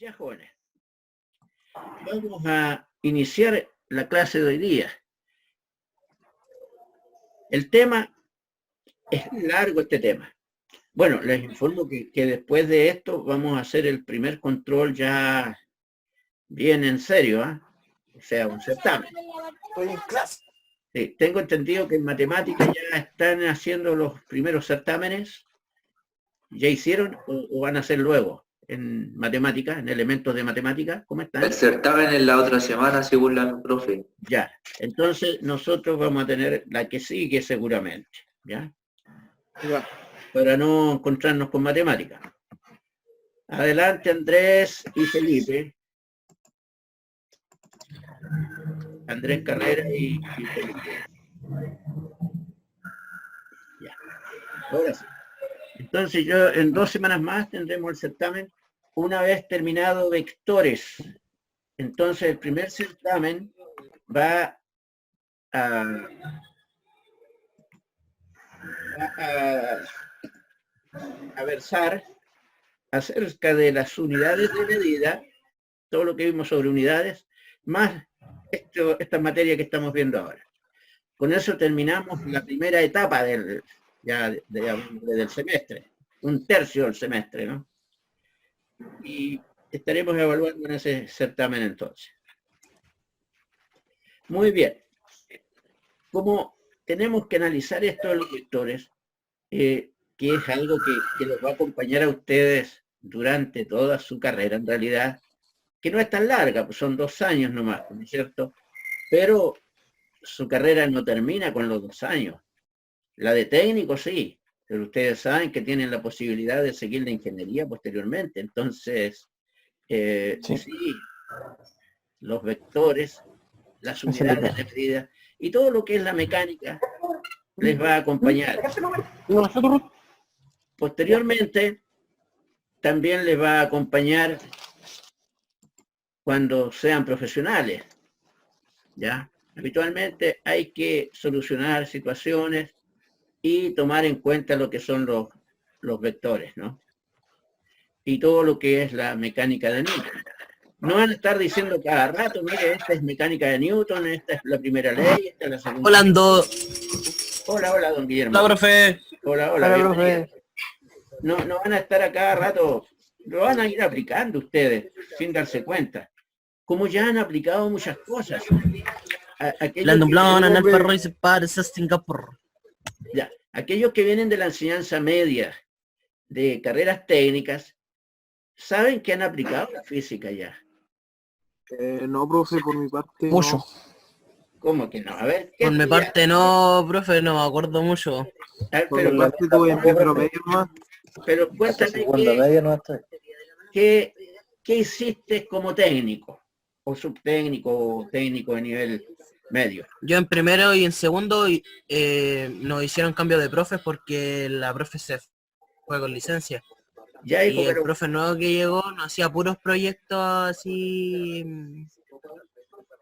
Ya, jóvenes, vamos a iniciar la clase de hoy día. El tema es largo, este tema. Bueno, les informo que después de esto vamos a hacer el primer control ya bien en serio, ¿eh? O sea, un certamen. Estoy en clase. Sí, tengo entendido que en matemáticas ya están haciendo los primeros certámenes. ¿Ya hicieron o van a hacer luego? En matemáticas, en elementos de matemáticas, ¿cómo están? El certamen es la otra semana, según la profe. Ya, entonces nosotros vamos a tener la que sigue seguramente, ¿ya? Para no encontrarnos con matemáticas. Adelante, Andrés y Felipe. Andrés Carrera y Felipe. Ya, ahora sí. Entonces yo en 2 semanas más tendremos el certamen. Una vez terminado vectores, entonces el primer certamen va a versar acerca de las unidades de medida, todo lo que vimos sobre unidades, más esta materia que estamos viendo ahora. Con eso terminamos la primera etapa del semestre, 1/3 del semestre, ¿no? Y estaremos evaluando en ese certamen entonces. Muy bien. Como tenemos que analizar esto de los vectores, que es algo que los va a acompañar a ustedes durante toda su carrera, en realidad, que no es tan larga, pues son 2 años nomás, ¿no es cierto? Pero su carrera no termina con los 2 años. La de técnico sí, pero ustedes saben que tienen la posibilidad de seguir la ingeniería posteriormente. Entonces, sí, los vectores, las unidades de medida y todo lo que es la mecánica les va a acompañar. Posteriormente, también les va a acompañar cuando sean profesionales, ¿ya? Habitualmente hay que solucionar situaciones y tomar en cuenta lo que son los vectores, ¿no? Y todo lo que es la mecánica de Newton. No van a estar diciendo cada rato, mire, esta es mecánica de Newton, esta es la primera ley, esta es la segunda. Hola, don Guillermo. Hola, profe. Hola, profe. No van a estar a cada rato, lo van a ir aplicando ustedes, sin darse cuenta. Como ya han aplicado muchas cosas. Aquellos que vienen de la enseñanza media, de carreras técnicas, saben que han aplicado la física ya. No, profe, por mi parte mucho. No. ¿Cómo que no? A ver, Por mi parte no, profe, no me acuerdo mucho. Por mi parte tuve en primero medio nomás. Pero cuéntame ¿qué hiciste como técnico? O subtécnico, o técnico de nivel medio. Yo en primero y en segundo nos hicieron cambio de profes porque la profe se fue con licencia. Ya, y el profe nuevo que llegó nos hacía puros proyectos así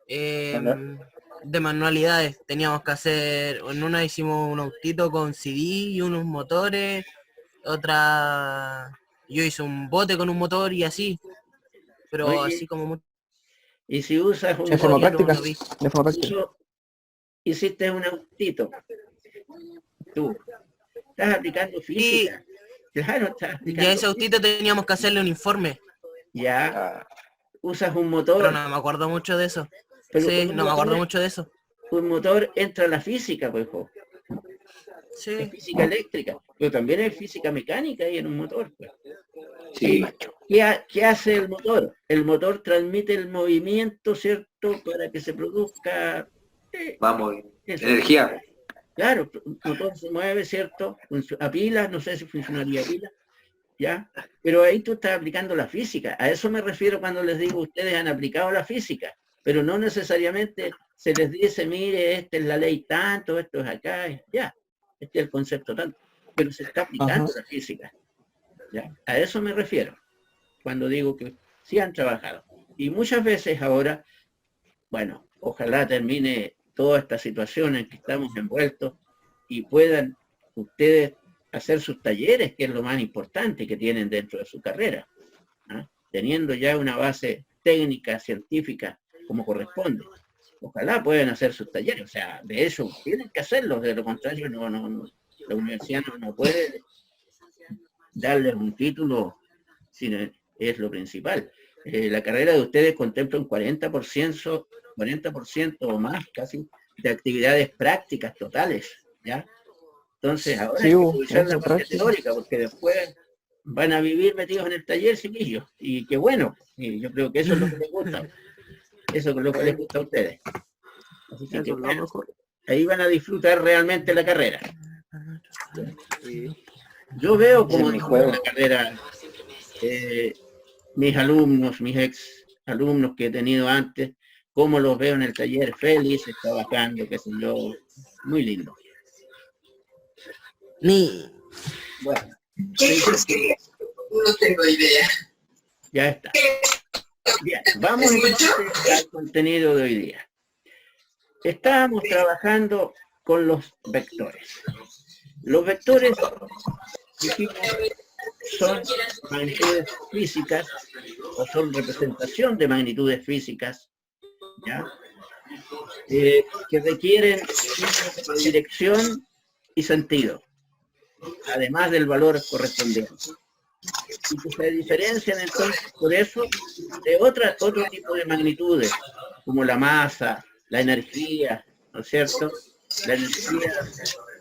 de manualidades. Teníamos que hacer, en una hicimos un autito con CD y unos motores, otra yo hice un bote con un motor y así, pero oye, así como muy... Y si usas un de forma práctica, hiciste un autito, tú estás aplicando física. Claro, estás aplicando. Ya ese autito teníamos que hacerle un informe. Ya, usas un motor. Pero no me acuerdo mucho de eso. Pero sí, no me acuerdo mucho de eso. Un motor entra a la física, pues. Sí. Es física eléctrica, pero también es física mecánica ahí en un motor, pues. Sí. ¿Qué hace el motor? El motor transmite el movimiento, ¿cierto? Para que se produzca... Vamos, energía. Claro, el motor se mueve, ¿cierto? A pilas, no sé si funcionaría a pilas, ¿ya? Pero ahí tú estás aplicando la física. A eso me refiero cuando les digo, ustedes han aplicado la física, pero no necesariamente se les dice, mire, esta es la ley tanto, esto es acá, ya. Este es el concepto tanto. Pero se está aplicando la física. ¿Ya? A eso me refiero cuando digo que sí han trabajado. Y muchas veces ahora, bueno, ojalá termine toda esta situación en que estamos envueltos y puedan ustedes hacer sus talleres, que es lo más importante que tienen dentro de su carrera. ¿Ah? teniendo ya una base técnica, científica, como corresponde. Ojalá puedan hacer sus talleres, o sea, de eso tienen que hacerlo, de lo contrario la universidad no puede darles un título, sino es lo principal. La carrera de ustedes contempla un 40% o más casi de actividades prácticas totales, ¿ya? Entonces ahora hay que utilizar la parte teórica, porque después van a vivir metidos en el taller, chiquillos, y qué bueno, y yo creo que eso es lo que les gusta, eso es lo que les gusta a ustedes. Así que bueno, ahí van a disfrutar realmente la carrera. Yo veo como disfrutan la carrera mis alumnos, mis ex alumnos que he tenido antes, cómo los veo en el taller felices, trabajando, qué sé yo, muy lindo. Bueno, no tengo idea. Ya está. Bien, vamos entonces al contenido de hoy día. Estábamos trabajando con los vectores. Los vectores, dijimos, son magnitudes físicas o son representación de magnitudes físicas, ¿ya? Que requieren dirección y sentido, además del valor correspondiente. Y que se diferencian entonces por eso de otro tipo de magnitudes, como la masa, la energía, ¿no es cierto? La energía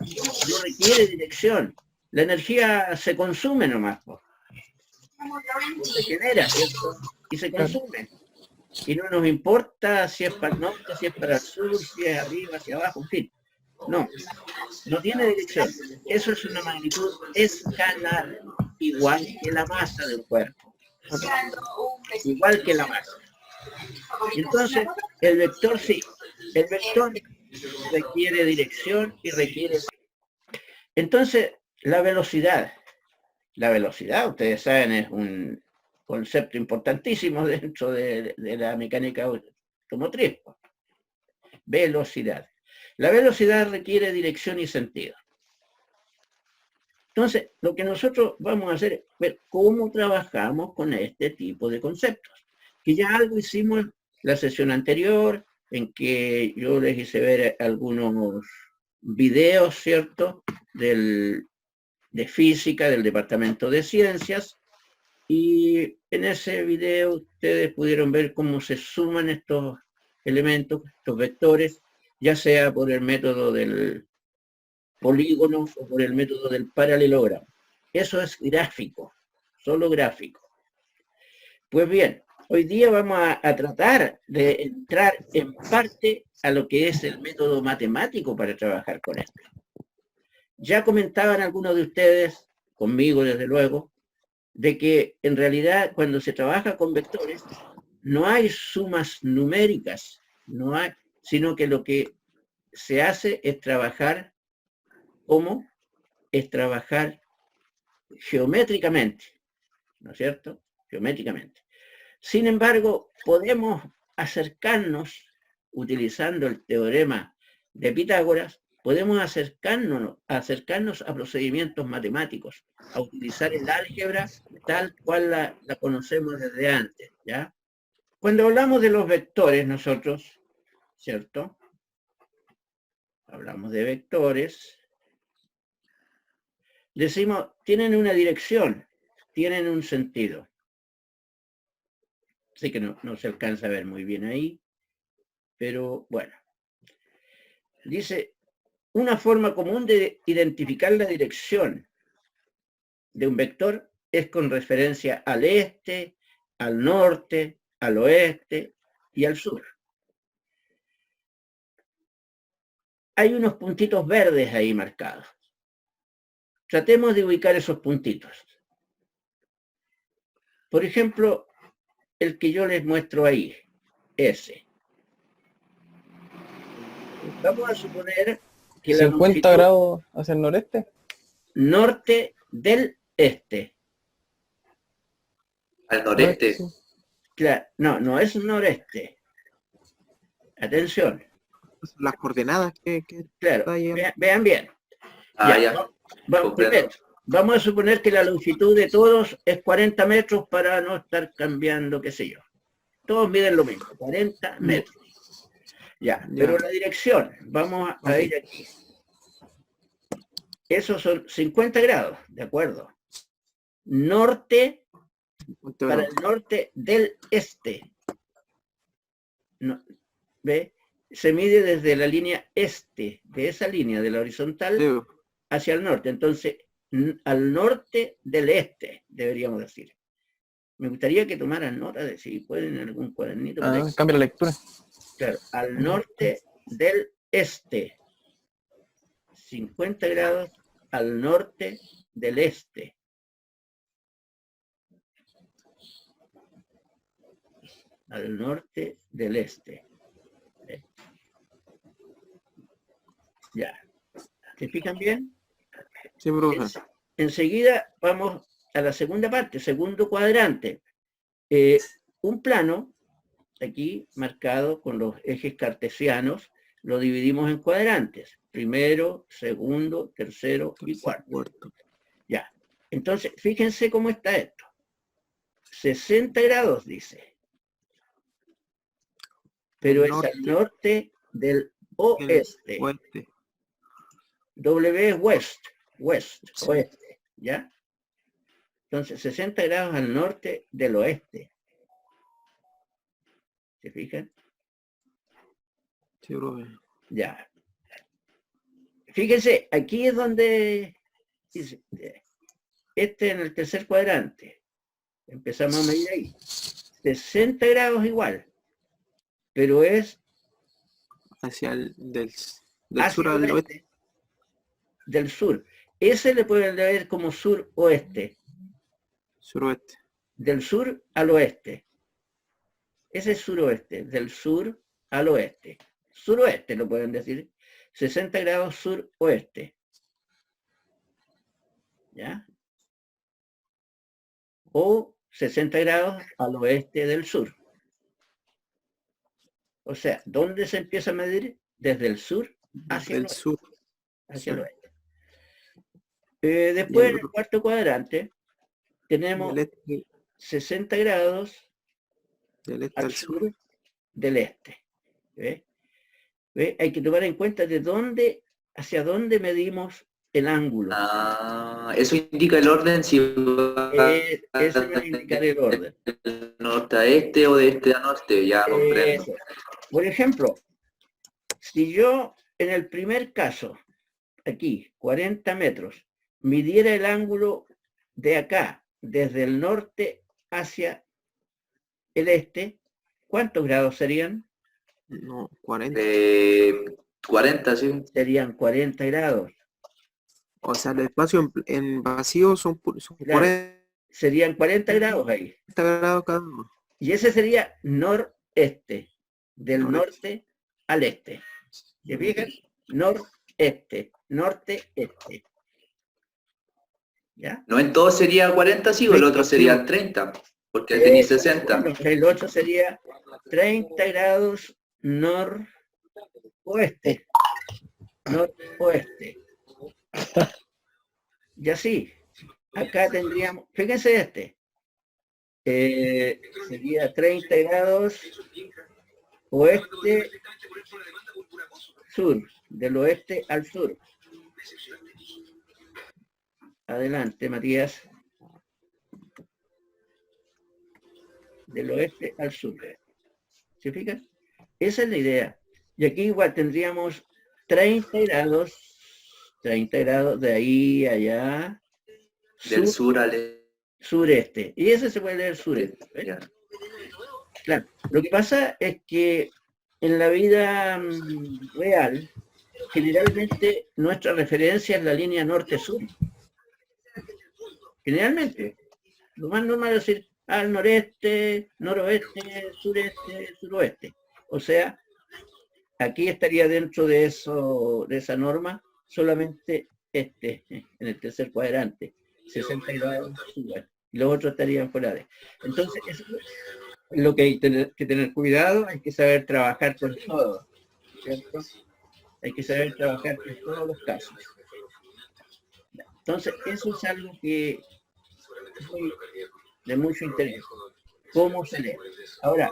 no requiere dirección. La energía se consume nomás, se genera, ¿cierto? Y se consume. Y no nos importa si es para el norte, si es para el sur, si es arriba, hacia abajo, en fin. No tiene dirección. Eso es una magnitud escalar, igual que la masa del cuerpo. Igual que la masa. Entonces, el vector sí. El vector requiere dirección y requiere... Entonces, la velocidad, ustedes saben, es un concepto importantísimo dentro de la mecánica automotriz. Velocidad. La velocidad requiere dirección y sentido. Entonces, lo que nosotros vamos a hacer es ver cómo trabajamos con este tipo de conceptos. Que ya algo hicimos la sesión anterior, en que yo les hice ver algunos videos, ¿cierto?, de física del Departamento de Ciencias, y en ese video ustedes pudieron ver cómo se suman estos elementos, estos vectores, ya sea por el método del polígono o por el método del paralelogramo. Eso es gráfico, solo gráfico. Pues bien, hoy día vamos a tratar de entrar en parte a lo que es el método matemático para trabajar con esto. Ya comentaban algunos de ustedes, conmigo desde luego, de que en realidad cuando se trabaja con vectores no hay sumas numéricas, no hay, sino que lo que se hace es trabajar, ¿cómo? Es trabajar geométricamente, ¿no es cierto? Geométricamente. Sin embargo, podemos acercarnos, utilizando el teorema de Pitágoras, podemos acercarnos a procedimientos matemáticos, a utilizar el álgebra tal cual la conocemos desde antes, ¿ya? Cuando hablamos de los vectores nosotros, ¿cierto? Hablamos de vectores, decimos, tienen una dirección, tienen un sentido. Sé que no se alcanza a ver muy bien ahí, pero bueno. Dice, una forma común de identificar la dirección de un vector es con referencia al este, al norte, al oeste y al sur. Hay unos puntitos verdes ahí marcados. Tratemos de ubicar esos puntitos. Por ejemplo, el que yo les muestro ahí, ese. Vamos a suponer que 50 grados hacia el noreste. Norte del este. Al noreste. Claro, no es noreste. Atención. Las coordenadas que Claro, está ahí. vean bien. Ah, ya. ya. Vamos, primero, vamos a suponer que la longitud de todos es 40 metros para no estar cambiando, qué sé yo. Todos miden lo mismo, 40 metros. Ya, pero la dirección, vamos a ir aquí. Esos son 50 grados, ¿de acuerdo? Norte, para el norte del este. No, ¿ve? Se mide desde la línea este, de esa línea, de la horizontal, hacia el norte. Entonces, al norte del este, deberíamos decir. Me gustaría que tomaran nota de si pueden en algún cuadernito. Cambia la lectura. Claro, al norte del este. 50 grados al norte del este. Al norte del este. Ya. ¿Se fijan bien? Sí, profe. Enseguida vamos a la segunda parte, segundo cuadrante. Un plano, aquí marcado con los ejes cartesianos, lo dividimos en cuadrantes. Primero, segundo, tercero y cuarto. Ya. Entonces, fíjense cómo está esto. 60 grados, dice. Pero es al norte del oeste. W es oeste, ¿ya? Entonces, 60 grados al norte del oeste. ¿Se fijan? Sí, profe. Ya. Fíjense, aquí es donde dice, en el tercer cuadrante. Empezamos a medir ahí. 60 grados igual, pero es hacia el del hacia sur al oeste. Del sur. Ese le pueden leer como sur-oeste. Suroeste. Del sur al oeste. Ese es suroeste, del sur al oeste. Suroeste lo pueden decir. 60 grados sur-oeste. ¿Ya? O 60 grados al oeste del sur. O sea, ¿dónde se empieza a medir? Desde el sur hacia el sur. Hacia el oeste. Después, en el cuarto cuadrante, tenemos 60 grados del este al sur del este. ¿Ve? ¿Ve? Hay que tomar en cuenta de dónde, hacia dónde medimos el ángulo. Eso indica el orden si va Eso va a indicar el orden. de norte a este o de este a norte, ya comprendo. Por ejemplo, si yo en el primer caso, aquí, 40 metros, midiera el ángulo de acá, desde el norte hacia el este, ¿cuántos grados serían? No, 40. 40, sí. Serían 40 grados. O sea, el espacio en vacío son Claro, 40 serían 40 grados ahí. grados cada uno. Y ese sería noreste, del norte al este. ¿Se fijan? Noreste, norte-este. ¿Ya? No en todo sería 40, sí, o el otro sería 30, porque ahí tenéis 60. Bueno, el otro sería 30 grados noroeste. Noroeste. Y así, acá tendríamos, fíjense sería 30 grados oeste, sur, del oeste al sur. Adelante, Matías. Del oeste al sur. ¿Se fijan? Esa es la idea. Y aquí igual tendríamos 30 grados de ahí a allá. Del sur al sureste. Y ese se puede leer sureste. ¿Ven? Claro. Lo que pasa es que en la vida real, generalmente nuestra referencia es la línea norte-sur. Generalmente. Lo más normal es decir al noreste, noroeste, sureste, suroeste. O sea, aquí estaría dentro de eso, de esa norma, solamente en el tercer cuadrante, 60 grados sur. Y los otros estarían fuera de. Entonces, eso es lo que hay que tener cuidado, hay que saber trabajar con todo, ¿cierto? Hay que saber trabajar en todos los casos. Entonces, eso es algo que es de mucho interés. ¿Cómo se lee? Ahora,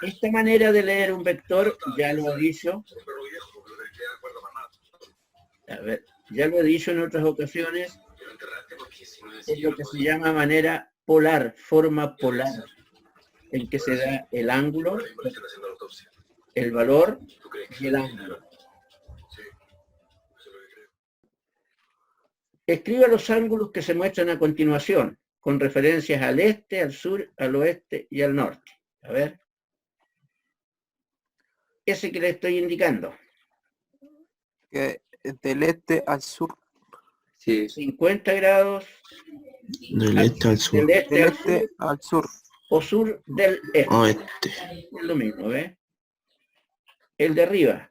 esta manera de leer un vector, ya lo he dicho, ya lo he dicho en otras ocasiones, es lo que se llama manera polar, forma polar, en que se da el ángulo, el valor y el ángulo. Escriba los ángulos que se muestran a continuación, con referencias al este, al sur, al oeste y al norte. A ver. Ese que le estoy indicando. Que del este al sur. Sí. 50 grados Del este al sur. del este Del al este sur al sur. o sur del este. Oeste. Es lo mismo, ¿ves? El de arriba.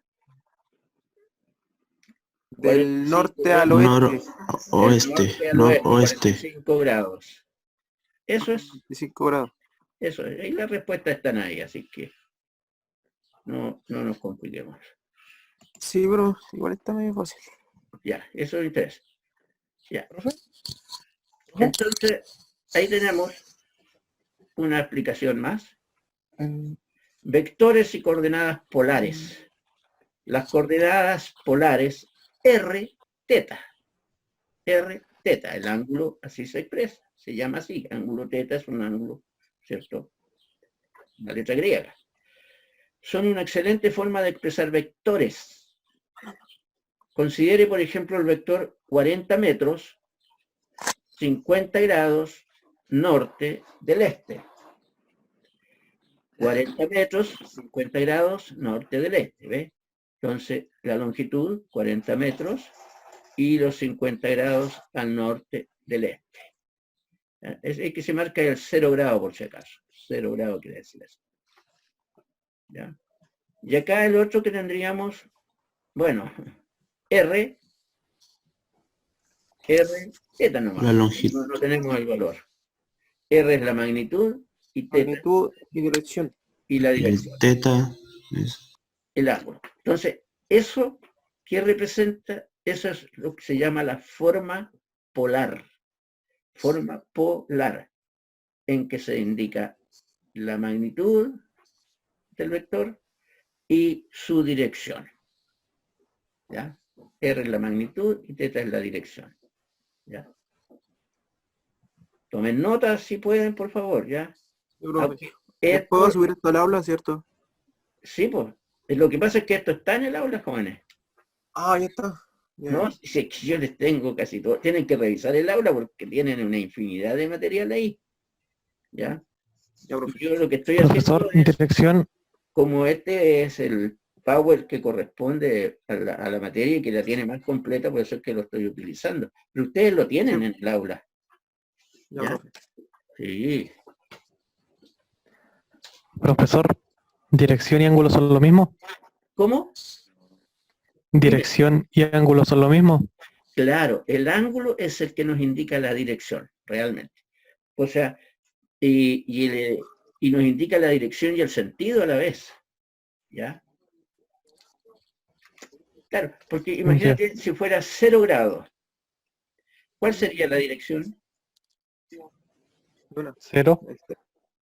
Del 45 norte al grados. oeste. Oeste. Del norte al Noroeste. 45 grados. Eso es, 25 grados. eso es. Y las respuestas están ahí, así que no nos compliquemos. Sí, pero igual está medio fácil. Ya, eso es interés. Ya. Entonces, ahí tenemos una explicación más. Vectores y coordenadas polares. Las coordenadas polares R, teta. R, teta. El ángulo así se expresa. Se llama así. Ángulo teta es un ángulo, ¿cierto? La letra griega. Son una excelente forma de expresar vectores. Considere, por ejemplo, el vector 40 metros, 50 grados, norte del este. 40 metros, 50 grados, norte del este, ¿ves? Entonces, la longitud, 40 metros, y los 50 grados al norte del este. Es que se marca el 0 grado, por si acaso. 0 grado quiere decir eso. ¿Ya? Y acá el otro que tendríamos, bueno, R, teta nomás. La longitud. No tenemos el valor. R es la magnitud y teta Magnitud y dirección. y la Y el dirección, teta es el ángulo. Entonces, eso que representa, eso es lo que se llama la forma polar. Forma polar, en que se indica la magnitud del vector y su dirección. ¿Ya? R es la magnitud y teta es la dirección. ¿Ya? Tomen notas si pueden, por favor, ¿ya? Yo creo que Esto- puedo subir esto al aula, ¿cierto? sí, pues. Lo que pasa es que esto está en el aula, jóvenes. Ah, ya está. Ya. No, si es que yo les tengo casi todo. Tienen que revisar el aula porque tienen una infinidad de material ahí. ¿Ya? Ya, profe. Yo lo que estoy Profesor, haciendo es, dirección, como este es el Power que corresponde a la materia y que la tiene más completa, por eso es que lo estoy utilizando. Pero ustedes lo tienen en el aula. Ya, ¿Ya? profe. Sí. profesor, dirección y ángulo son lo mismo. ¿Cómo? Dirección y ángulo son lo mismo. Claro, el ángulo es el que nos indica la dirección, realmente. O sea, y nos indica la dirección y el sentido a la vez. ¿Ya? Claro, porque imagínate si fuera 0 grados. ¿Cuál sería la dirección? Bueno, 0.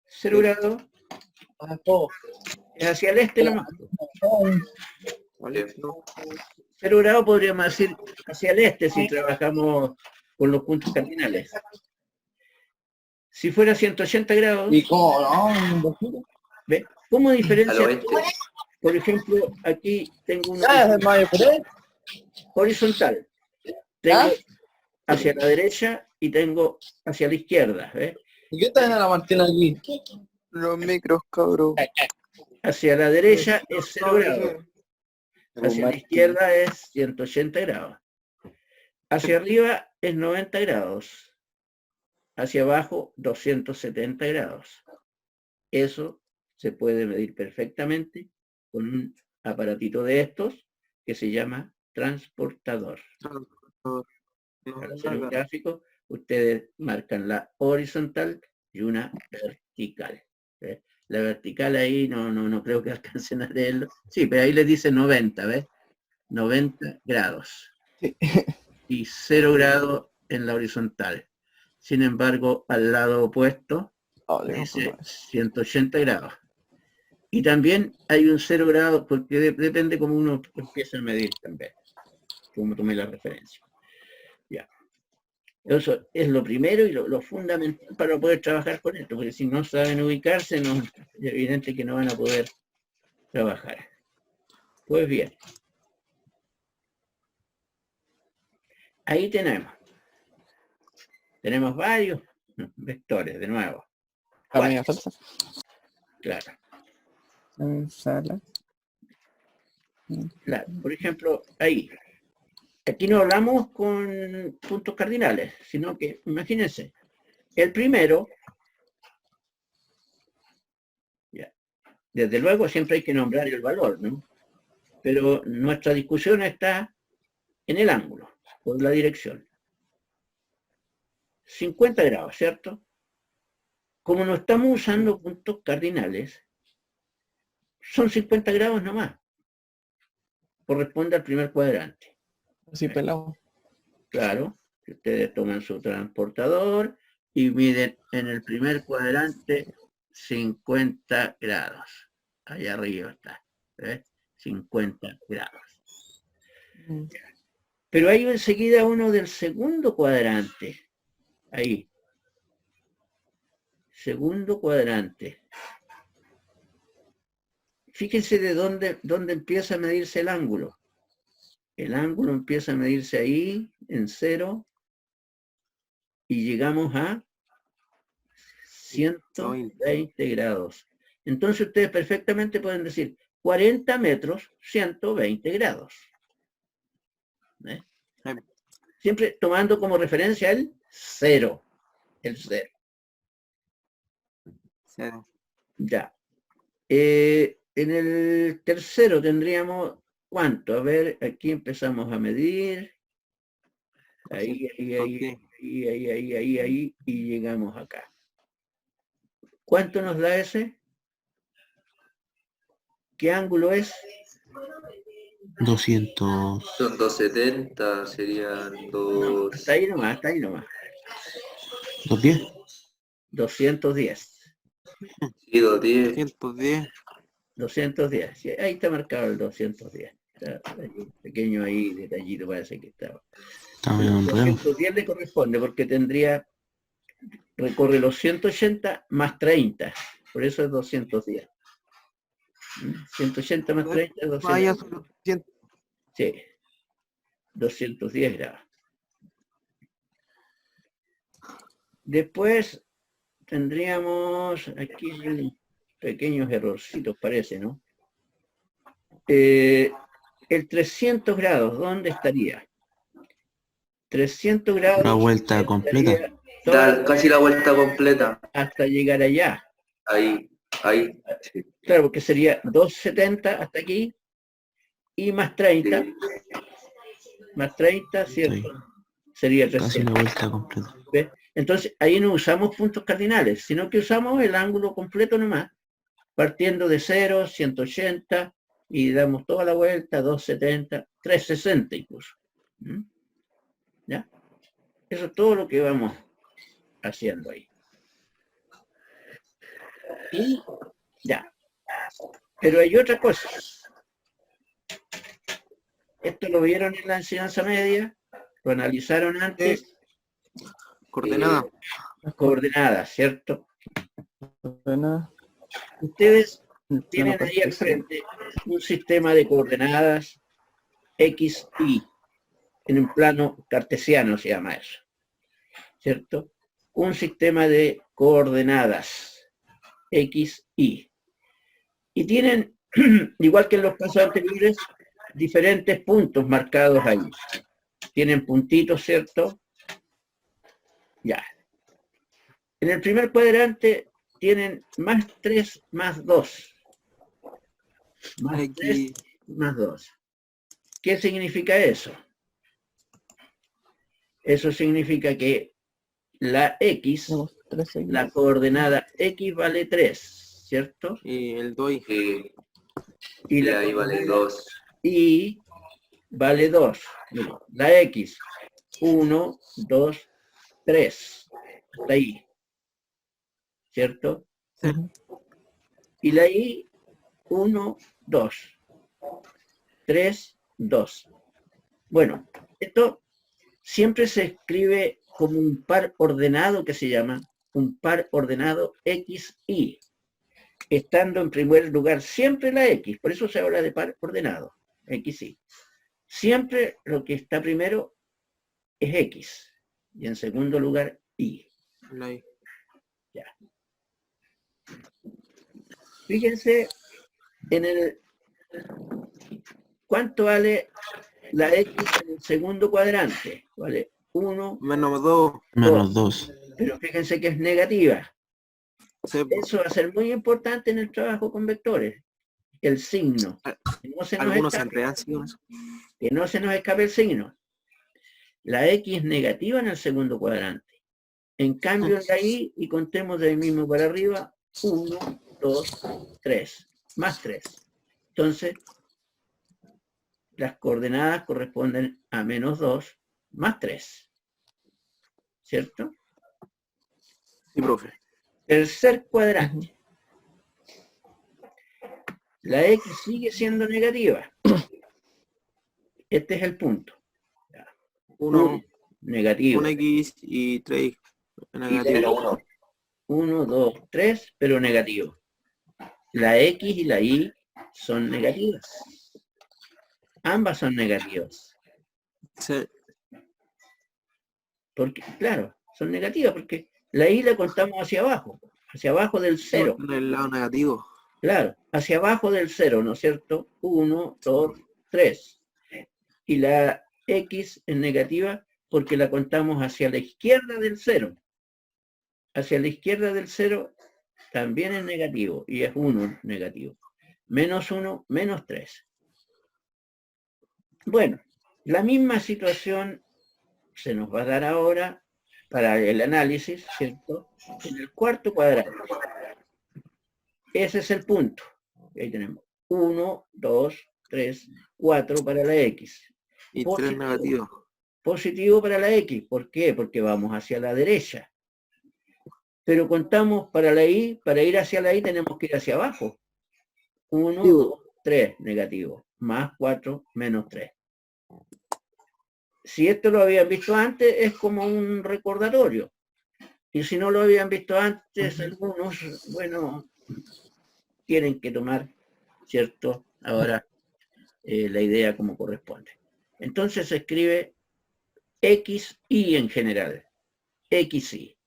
0 grados es hacia el este nomás. vale, no. 0 grados podríamos decir hacia el este si trabajamos con los puntos cardinales. Si fuera 180 grados, ¿Y cómo no? ¿ve? ¿Cómo Al diferencia? oeste. Por ejemplo, aquí tengo una Ah, es Mayo Pérez. horizontal. Tengo ¿Ah? hacia la derecha y tengo hacia la izquierda. ¿Ves? ¿Y qué está en la Martina aquí? Los micros, cabrón. Hacia la derecha es 0 grados. Hacia la izquierda es 180 grados. Hacia arriba es 90 grados. Hacia abajo 270 grados. Eso se puede medir perfectamente con un aparatito de estos que se llama transportador. Para hacer un gráfico, ustedes marcan la horizontal y una vertical. ¿Ves? La vertical ahí no creo que alcancen a leerlo. Sí, pero ahí les dice 90, ¿ves? 90 grados. y 0 grados en la horizontal. Sin embargo, al lado opuesto dice 180 grados. Y también hay un 0 grado, porque depende cómo uno empieza a medir también, como tomé la referencia. Ya. Eso es lo primero y lo fundamental para poder trabajar con esto, porque si no saben ubicarse, no, es evidente que no van a poder trabajar. Pues bien. Ahí tenemos varios vectores, de nuevo. Amiga, salsa. Claro. Sala. Claro. Por ejemplo, ahí. Aquí no hablamos con puntos cardinales, sino que, imagínense, el primero, ya, desde luego siempre hay que nombrar el valor, ¿no? Pero nuestra discusión está en el ángulo, por la dirección. 50 grados, ¿cierto? Como no estamos usando puntos cardinales, son 50 grados nomás. Corresponde al primer cuadrante. Así pelado. Claro, que ustedes toman su transportador y miden en el primer cuadrante 50 grados. Allá arriba está. ¿Ves? 50 grados. Pero hay enseguida uno del segundo cuadrante. Ahí. Segundo cuadrante. Fíjense de dónde empieza a medirse el ángulo. El ángulo empieza a medirse ahí, en 0, y llegamos a 120 grados. Entonces ustedes perfectamente pueden decir 40 metros, 120 grados. ¿Eh? Siempre tomando como referencia el 0. El 0. Ya. En el tercero tendríamos, ¿cuánto? A ver, aquí empezamos a medir. Ahí, y llegamos acá. ¿Cuánto nos da ese? ¿Qué ángulo es? 200. Son 270, serían No, hasta ahí nomás, 210. 210. Sí, 210. 110. 210. Sí, ahí está marcado el 210. Está ahí, pequeño ahí, detallito parece que estaba. Está medio enredado. 210 le corresponde porque recorre los 180 más 30. Por eso es 210. 180 más 30 es 210. Vaya, solo 100. Sí. 210 grados. Después tendríamos aquí pequeños errorcitos, parece, ¿no? El 300 grados, ¿dónde estaría? 300 grados. La vuelta completa. Da casi la vuelta completa. Hasta llegar allá. Ahí. Sí. Claro, porque sería 270 hasta aquí y más 30. Sí. Más 30, ¿cierto? Sí. Sería Casi 300. la vuelta completa. ¿Ves? Entonces, ahí no usamos puntos cardinales, sino que usamos el ángulo completo nomás, partiendo de 0, 180, y damos toda la vuelta, 270, 360 incluso. ¿Mm? ¿Ya? Eso es todo lo que vamos haciendo ahí. Y ya. Pero hay otra cosa. Esto lo vieron en la enseñanza media, lo analizaron antes. Coordenada. Coordenadas, ¿cierto? Buena. Ustedes tienen ahí al frente un sistema de coordenadas X, Y, en un plano cartesiano se llama eso, ¿cierto? Un sistema de coordenadas X, Y. Y tienen, igual que en los casos anteriores, diferentes puntos marcados ahí. Tienen puntitos, ¿cierto? Ya. En el primer cuadrante tienen más 3 más 2. Más 3 más 2. ¿Qué significa eso? Eso significa que la X, la coordenada X vale 3, ¿cierto? Y el DOI. Y la ahí vale 2. Y vale 2. La X 1, 2, 3. Hasta ahí. ¿Cierto? Sí. Y la I, 1, 2. 3, 2. Bueno, esto siempre se escribe como un par ordenado que se llama un par ordenado XY, estando en primer lugar siempre la X, por eso se habla de par ordenado, XY. Siempre lo que está primero es X y en segundo lugar Y. La I. Ya. Fíjense en el cuánto vale la X en el segundo cuadrante. Vale 1, Menos 2. Menos 2. pero fíjense que es negativa. Sí, Eso va a ser muy importante en el trabajo con vectores. El signo. Que no se nos algunos se escape, enredan, sí, con eso. que no se nos escape el signo. La X es negativa en el segundo cuadrante. En cambio, en la Y, y contemos de ahí mismo para arriba, 1, 2, 3, más 3. Entonces, las coordenadas corresponden a menos 2 más 3. ¿Cierto? Sí, profe. Tercer cuadrante. La X sigue siendo negativa. Este es el punto. 1, negativo. 1X y 3 Y negativo. la 1, 2, 3, pero negativo. La X y la Y son negativas. Ambas son negativas. Sí. Porque, claro, son negativas porque la Y la contamos hacia abajo del cero. En el lado negativo. Claro, hacia abajo del cero, ¿no es cierto? 1, 2, 3. Y la X es negativa porque la contamos hacia la izquierda del cero. Hacia la izquierda del cero también es negativo y es 1 negativo. Menos 1, menos 3. Bueno, la misma situación se nos va a dar ahora para el análisis, ¿cierto? En el cuarto cuadrante. Ese es el punto. Ahí tenemos 1, 2, 3, 4 para la X. Y 3 negativos. Positivo para la X. ¿Por qué? Porque vamos hacia la derecha. Pero contamos para la Y, para ir hacia la Y tenemos que ir hacia abajo. 1, 2, 3 negativo. Más 4, menos 3. Si esto lo habían visto antes, es como un recordatorio. Y si no lo habían visto antes, algunos, bueno, tienen que tomar, ¿cierto? Ahora la idea como corresponde. Entonces se escribe XY en general. XY.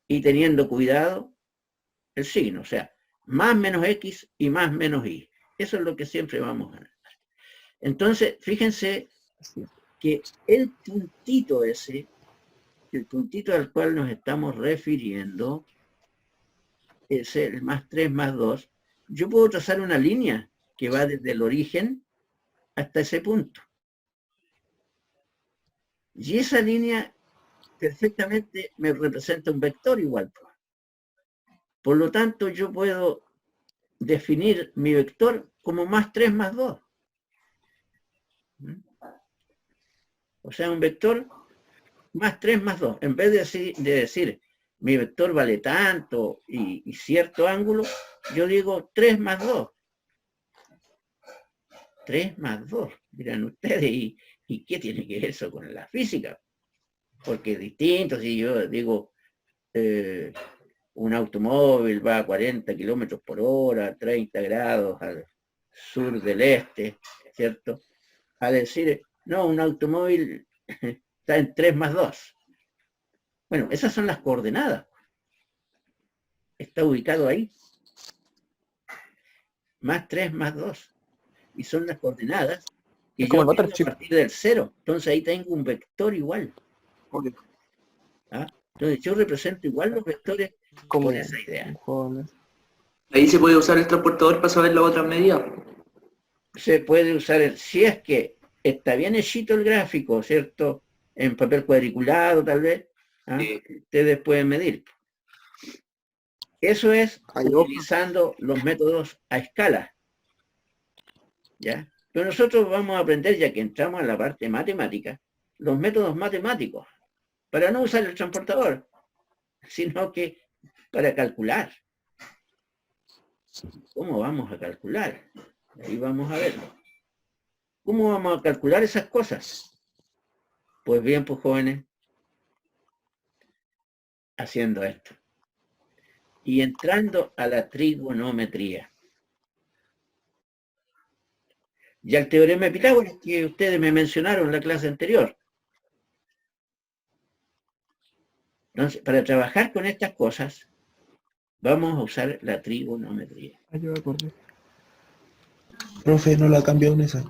Y teniendo cuidado el signo, o sea, más menos X y más menos Y. Eso es lo que siempre vamos a hacer. Entonces, fíjense que el puntito ese, el puntito al cual nos estamos refiriendo, es el más 3 más 2, yo puedo trazar una línea que va desde el origen hasta ese punto. Y esa línea perfectamente me representa un vector igual. Por lo tanto, yo puedo definir mi vector como más 3 más 2. O sea, un vector más 3 más 2. En vez de decir mi vector vale tanto y cierto ángulo, yo digo 3 más 2. 3 más 2. Miran ustedes, ¿y qué tiene que ver eso con la física? Porque es distinto si yo digo un automóvil va a 40 kilómetros por hora, 30 grados al sur del este, ¿cierto? A decir, no, un automóvil está en 3 más 2. Bueno, esas son las coordenadas. Está ubicado ahí. Más 3 más 2. Y son las coordenadas. Y Es como yo el tengo a Butterchip. partir del 0. Entonces ahí tengo un vector igual. Ok. ¿Ah? Entonces yo represento igual los vectores Como con esa idea. un juego de mesa. Ahí se puede usar el transportador para saber las otras medidas. Se puede usar, si es que está bien hechito el gráfico, ¿cierto? En papel cuadriculado tal vez, ¿ah? Sí. Ustedes pueden medir. Eso es Hay hojas. utilizando los métodos a escala. ¿Ya? Pero nosotros vamos a aprender, ya que entramos a la parte matemática, los métodos matemáticos, para no usar el transportador, sino que para calcular. ¿Cómo vamos a calcular? Ahí vamos a verlo. ¿Cómo vamos a calcular esas cosas? Pues bien, pues jóvenes, haciendo esto. Y entrando a la trigonometría. Y al teorema de Pitágoras que ustedes me mencionaron en la clase anterior. Entonces, para trabajar con estas cosas, vamos a usar la trigonometría. Yo me acordé. Profe, no la ha cambiado en esa.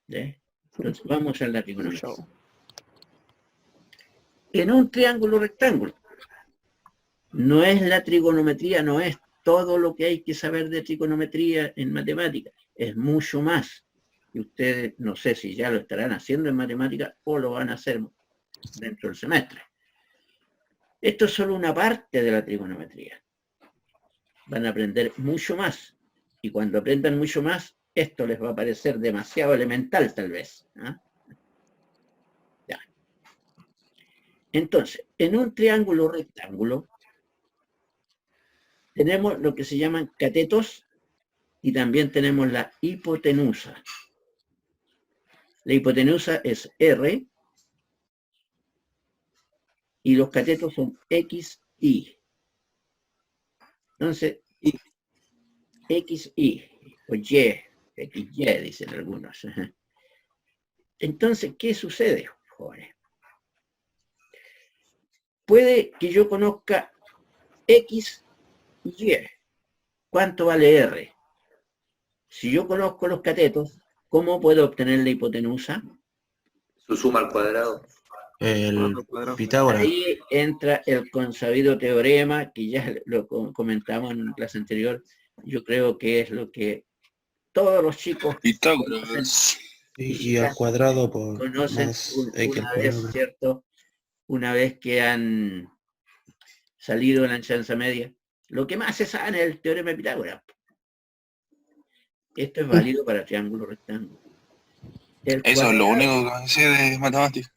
¿Sí? Entonces, vamos a usar la trigonometría. Chao. En un triángulo rectángulo. No es la trigonometría, no es todo lo que hay que saber de trigonometría en matemáticas. Es mucho más. Y ustedes, no sé si ya lo estarán haciendo en matemáticas o lo van a hacer dentro del semestre. Esto es solo una parte de la trigonometría. Van a aprender mucho más. Y cuando aprendan mucho más, esto les va a parecer demasiado elemental, tal vez. ¿Ah? Ya. Entonces, en un triángulo rectángulo, tenemos lo que se llaman catetos y también tenemos la hipotenusa. La hipotenusa es R y los catetos son X, Y. Entonces, X, Y, o Y, XY, dicen algunos. Entonces, ¿qué sucede, jóvenes? Puede que yo conozca X y Y. ¿Cuánto vale R? Si yo conozco los catetos, ¿cómo puedo obtener la hipotenusa? Su suma al cuadrado. El Cuadrado. Pitágoras. Ahí entra el consabido teorema, que ya lo comentamos en una clase anterior. Yo creo que es lo que todos los chicos Pitágoras. Y al cuadrado por conocen más X al una vez, cuadrado. ¿cierto? Una vez que han salido de la enseñanza media. Lo que más se sabe es el teorema de Pitágoras. Esto es válido para triángulo rectángulo. Eso es lo único que sé de matemáticas.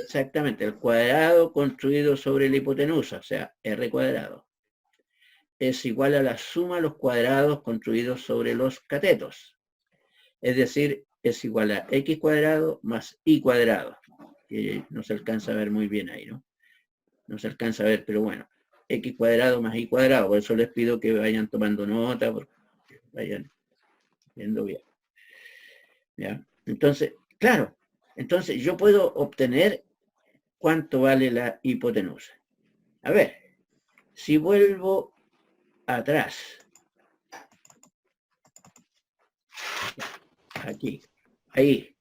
Exactamente, el cuadrado construido sobre la hipotenusa, o sea, R cuadrado, es igual a la suma de los cuadrados construidos sobre los catetos. Es decir, es igual a X cuadrado más Y cuadrado, que no se alcanza a ver muy bien ahí, ¿no? No se alcanza a ver, pero bueno, X cuadrado más Y cuadrado, por eso les pido que vayan tomando nota, porque vayan viendo bien. ¿Ya? Entonces, claro, entonces yo puedo obtener cuánto vale la hipotenusa. A ver, si vuelvo atrás, aquí, ahí.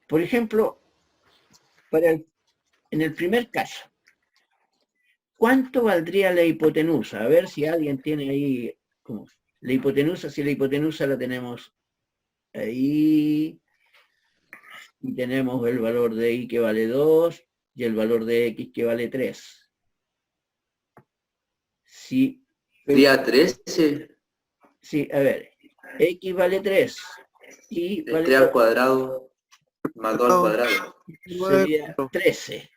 Por ejemplo, en el primer caso, ¿cuánto valdría la hipotenusa? A ver si alguien tiene ahí como la hipotenusa, si la hipotenusa la tenemos ahí, y tenemos el valor de y que vale 2 y el valor de x que vale 3. Si, Día 13, sí, a ver, x vale 3 y el vale 3 al 2, cuadrado más 2 al cuadrado. sería 13.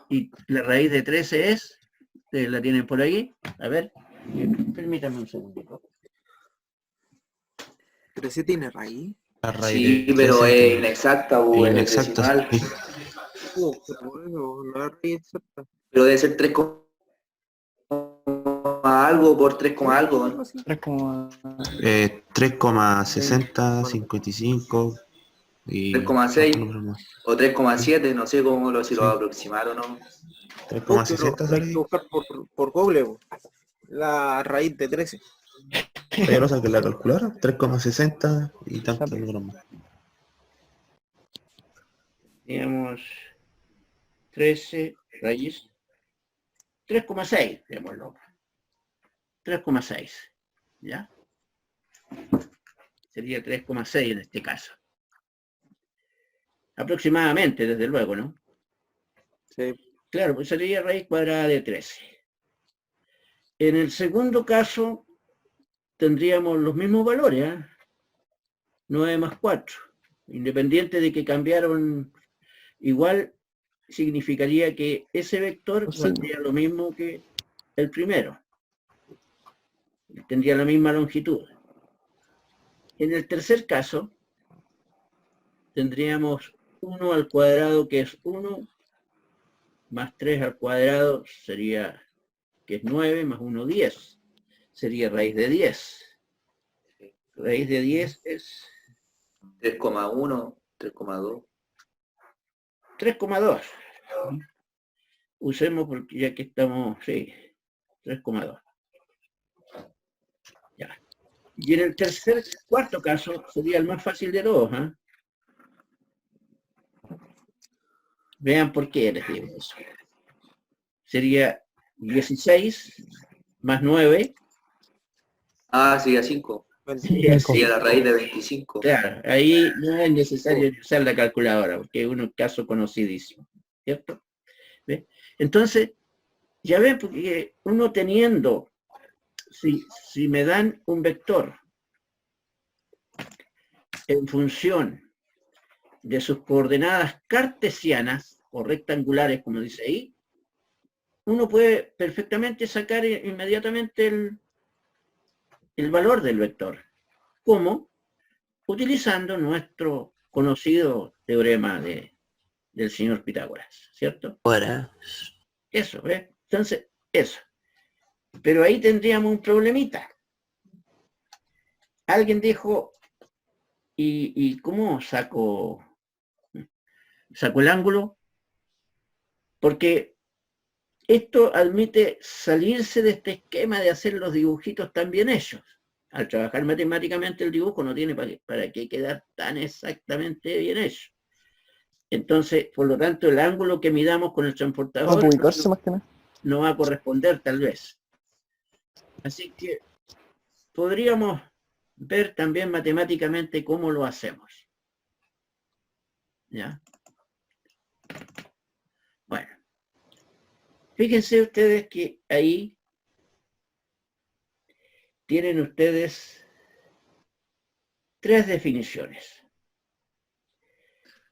Y la raíz de 13 es, ¿ustedes la tienen por ahí? A ver, permítanme un segundito. 13 tiene raíz. La raíz Sí, de pero 13 es tiene- inexacta, es o es inexacto, decimal. sí. Pero bueno, la raíz exacta. Pero debe ser 3, algo por 3, algo. Algo así. 3,6055 y 3,6 otro número más. o 3,7, no sé cómo si lo va a aproximar o no. 3,60 Pero hay que sale. buscar por Google po, la raíz de 13. Yo lo saqué en la calculadora. 3,60 y tantos números más. Digamos 13 raíz 3,6, digámoslo. 3,6, ¿ya? Sería 3,6 en este caso. Aproximadamente, desde luego, ¿no? Sí. Claro, pues sería raíz cuadrada de 13. En el segundo caso, tendríamos los mismos valores, ¿eh? 9 más 4. Independiente de que cambiaron, igual significaría que ese vector Sí. valdría lo mismo que el primero. Tendría la misma longitud. En el tercer caso, tendríamos 1 al cuadrado, que es 1, más 3 al cuadrado sería, que es 9, más 1, 10. Sería raíz de 10. Raíz de 10 es 3,1, 3,2. 3,2. Usemos, porque ya que estamos, sí, 3,2. Ya. Y en el cuarto caso, sería el más fácil de todos. Vean por qué les digo eso. Sería 16 más 9. Ah, sería 5. Sería Sería la 5. raíz de 25. Claro, ahí no es necesario usar la calculadora, porque es un caso conocidísimo, ¿cierto? ¿Ve? Entonces, ya ven, porque uno teniendo, si me dan un vector en función de sus coordenadas cartesianas o rectangulares, como dice ahí, uno puede perfectamente sacar inmediatamente el valor del vector. ¿Cómo? Utilizando nuestro conocido teorema del señor Pitágoras, ¿cierto? Ahora, Eso, ¿ves? Entonces, eso. Pero ahí tendríamos un problemita. Alguien dijo, ¿y cómo saco el ángulo? Porque esto admite salirse de este esquema de hacer los dibujitos tan bien hechos. Al trabajar matemáticamente el dibujo no tiene para qué quedar tan exactamente bien hecho. Entonces, por lo tanto, el ángulo que midamos con el transportador Para ubicarse más que nada. no va a corresponder tal vez. Así que podríamos ver también matemáticamente cómo lo hacemos. ¿Ya? Bueno. Fíjense ustedes que ahí tienen ustedes 3 definiciones.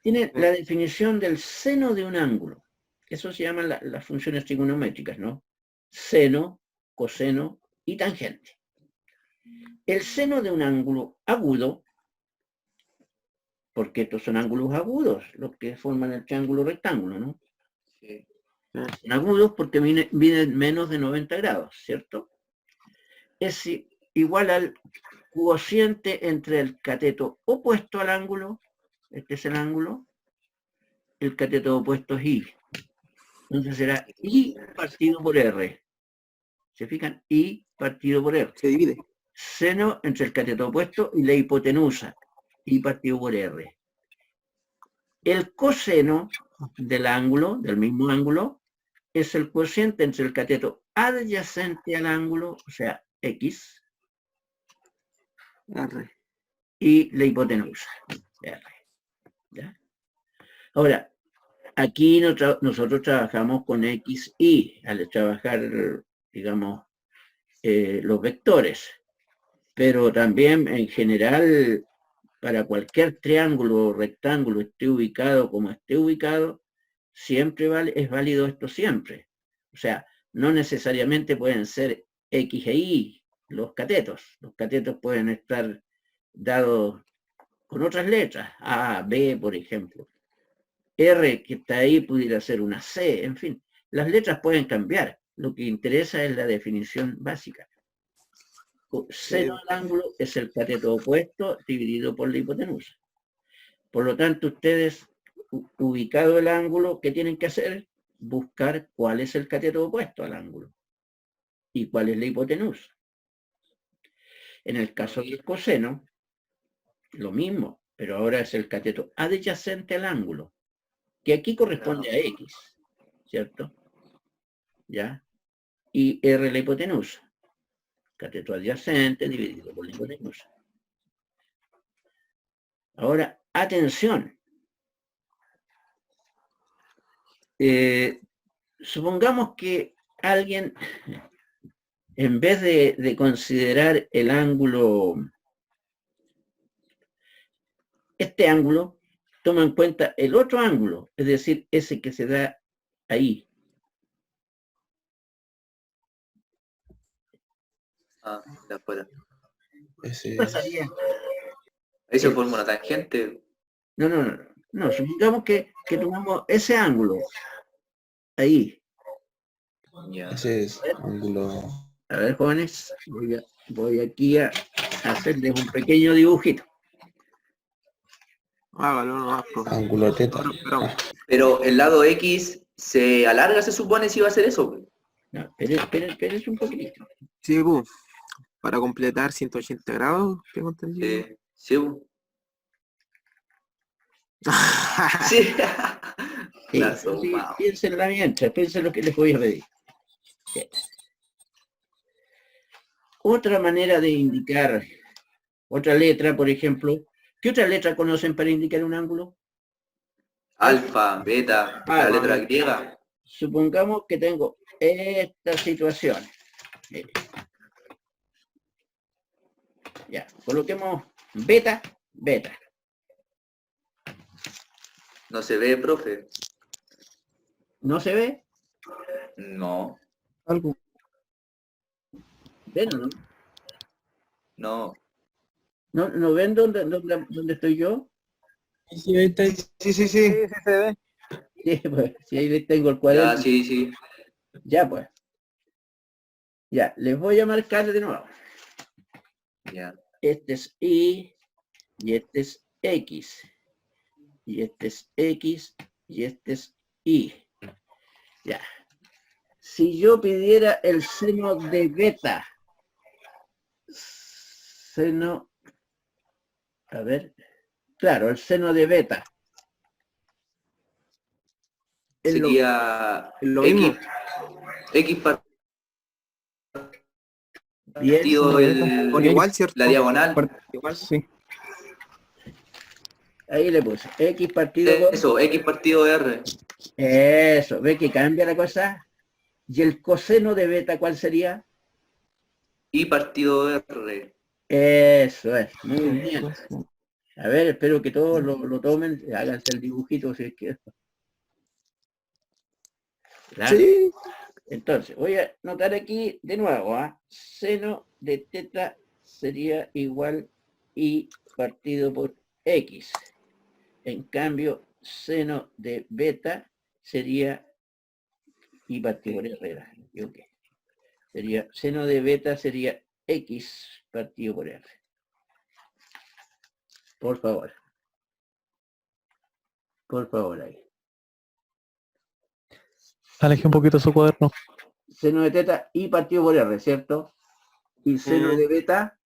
Tienen la definición del seno de un ángulo. Eso se llaman las funciones trigonométricas, ¿no? Seno, coseno y tangente. El seno de un ángulo agudo, porque estos son ángulos agudos, los que forman el triángulo rectángulo, ¿no? Sí. Son agudos porque miden menos de 90 grados, ¿cierto? Es igual al cociente entre el cateto opuesto al ángulo, este es el ángulo, el cateto opuesto es I. Entonces será I partido por R. ¿Se fijan? I partido por R. Se divide. Seno entre el cateto opuesto y la hipotenusa. I partido por R. El coseno del ángulo, del mismo ángulo, es el cociente entre el cateto adyacente al ángulo, o sea, X, R. y la hipotenusa, R. ¿Ya? Ahora, aquí nosotros trabajamos con X, Y, al trabajar, digamos, los vectores. Pero también, en general, para cualquier triángulo o rectángulo esté ubicado como esté ubicado, siempre es válido esto siempre. O sea, no necesariamente pueden ser X e Y los catetos. Los catetos pueden estar dados con otras letras, A, B, por ejemplo. R que está ahí pudiera ser una C, en fin. Las letras pueden cambiar. Lo que interesa es la definición básica. Seno del ángulo es el cateto opuesto dividido por la hipotenusa. Por lo tanto, ustedes, ubicado el ángulo, ¿qué tienen que hacer? Buscar cuál es el cateto opuesto al ángulo y cuál es la hipotenusa. En el caso del coseno, lo mismo, pero ahora es el cateto adyacente al ángulo, que aquí corresponde a X, ¿cierto? ¿Ya? Y R la hipotenusa. Cateto adyacente dividido por la hipotenusa. Ahora, atención. Supongamos que alguien, en vez de considerar el ángulo, este ángulo toma en cuenta el otro ángulo, es decir, ese que se da ahí. Ah, de afuera. Ese ¿Qué es... pasaría? Ahí se forma una tangente. No, supongamos que tomamos ese ángulo, ahí. Ya. Ese es ángulo... A ver, jóvenes, voy aquí a hacerles un pequeño dibujito. Hágalo nomás, profe. ángulo teta. Ahora esperamos. Pero el lado X se alarga, se supone, si va a hacer eso. No, esperen un poquitito. Sí, pues, para completar 180 grados, tengo entendido. Sí. Sí. Sí, La sí, sumamos. piénsenla mientras, piensen lo que les voy a pedir. Bien. Otra manera de indicar otra letra, por ejemplo, ¿qué otra letra conocen para indicar un ángulo? Alfa, beta, la letra griega. Supongamos que tengo esta situación. Mire. Ya, coloquemos beta. No se ve, profe. ¿No se ve? No, Algo. ¿Ven o no? no. ¿No ven dónde estoy yo? Sí, ahí está. Sí, sí, sí. Sí, sí se ve. Sí, pues, si ahí les tengo el Ya, cuaderno. sí. Ya, pues. Ya, les voy a marcar de nuevo. Ya. Este es Y, y este es X. Y este es X, y este es Y. Ya. Si yo pidiera el seno de beta, claro, el seno de beta. Es lo- Sería Es lo X, mismo. X Bien, partido Por igual, ¿cierto? la diagonal. Igual. Sí. ahí le puse X partido por... Eso, X partido R. Eso, ¿ve que cambia la cosa? ¿Y el coseno de beta cuál sería? Y partido R. Eso es, muy bien. A ver, espero que todos lo tomen, háganse el dibujito si es que... ¿verdad? Sí. Entonces, voy a notar aquí de nuevo, seno de teta sería igual y partido por X. En cambio, seno de beta sería y partido por R. Okay. Sería, seno de beta sería X partido por R. Por favor. Por favor, ahí. Aleje un poquito su cuaderno. Seno de teta y partido por R, ¿cierto? Y seno de beta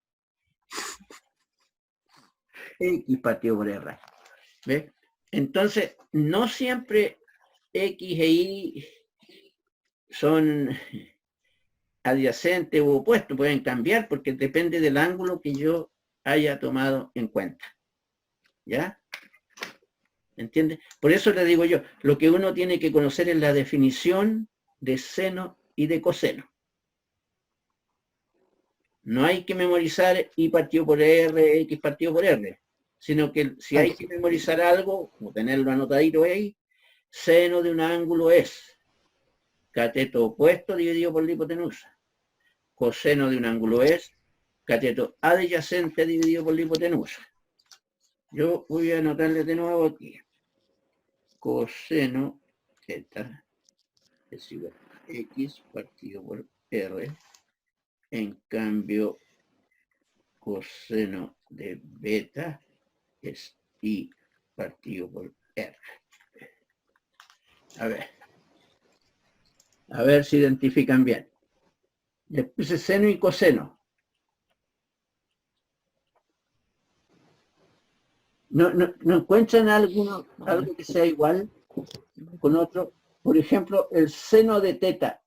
X partido por R. ¿Ves? Entonces, no siempre X e Y son adyacentes u opuestos, pueden cambiar porque depende del ángulo que yo haya tomado en cuenta. ¿Ya? ¿Entiende? Por eso le digo yo, lo que uno tiene que conocer es la definición de seno y de coseno. No hay que memorizar Y partido por R, X partido por R, sino que si hay que memorizar algo, o tenerlo anotadito ahí, seno de un ángulo es cateto opuesto dividido por la hipotenusa. Coseno de un ángulo es cateto adyacente dividido por la hipotenusa. Yo voy a anotarle de nuevo aquí. Coseno θ es igual a X partido por R. En cambio, coseno de beta es Y partido por R. A ver si identifican bien. Les puse seno y coseno. ¿No encuentran algo que sea igual con otro? Por ejemplo, el seno de teta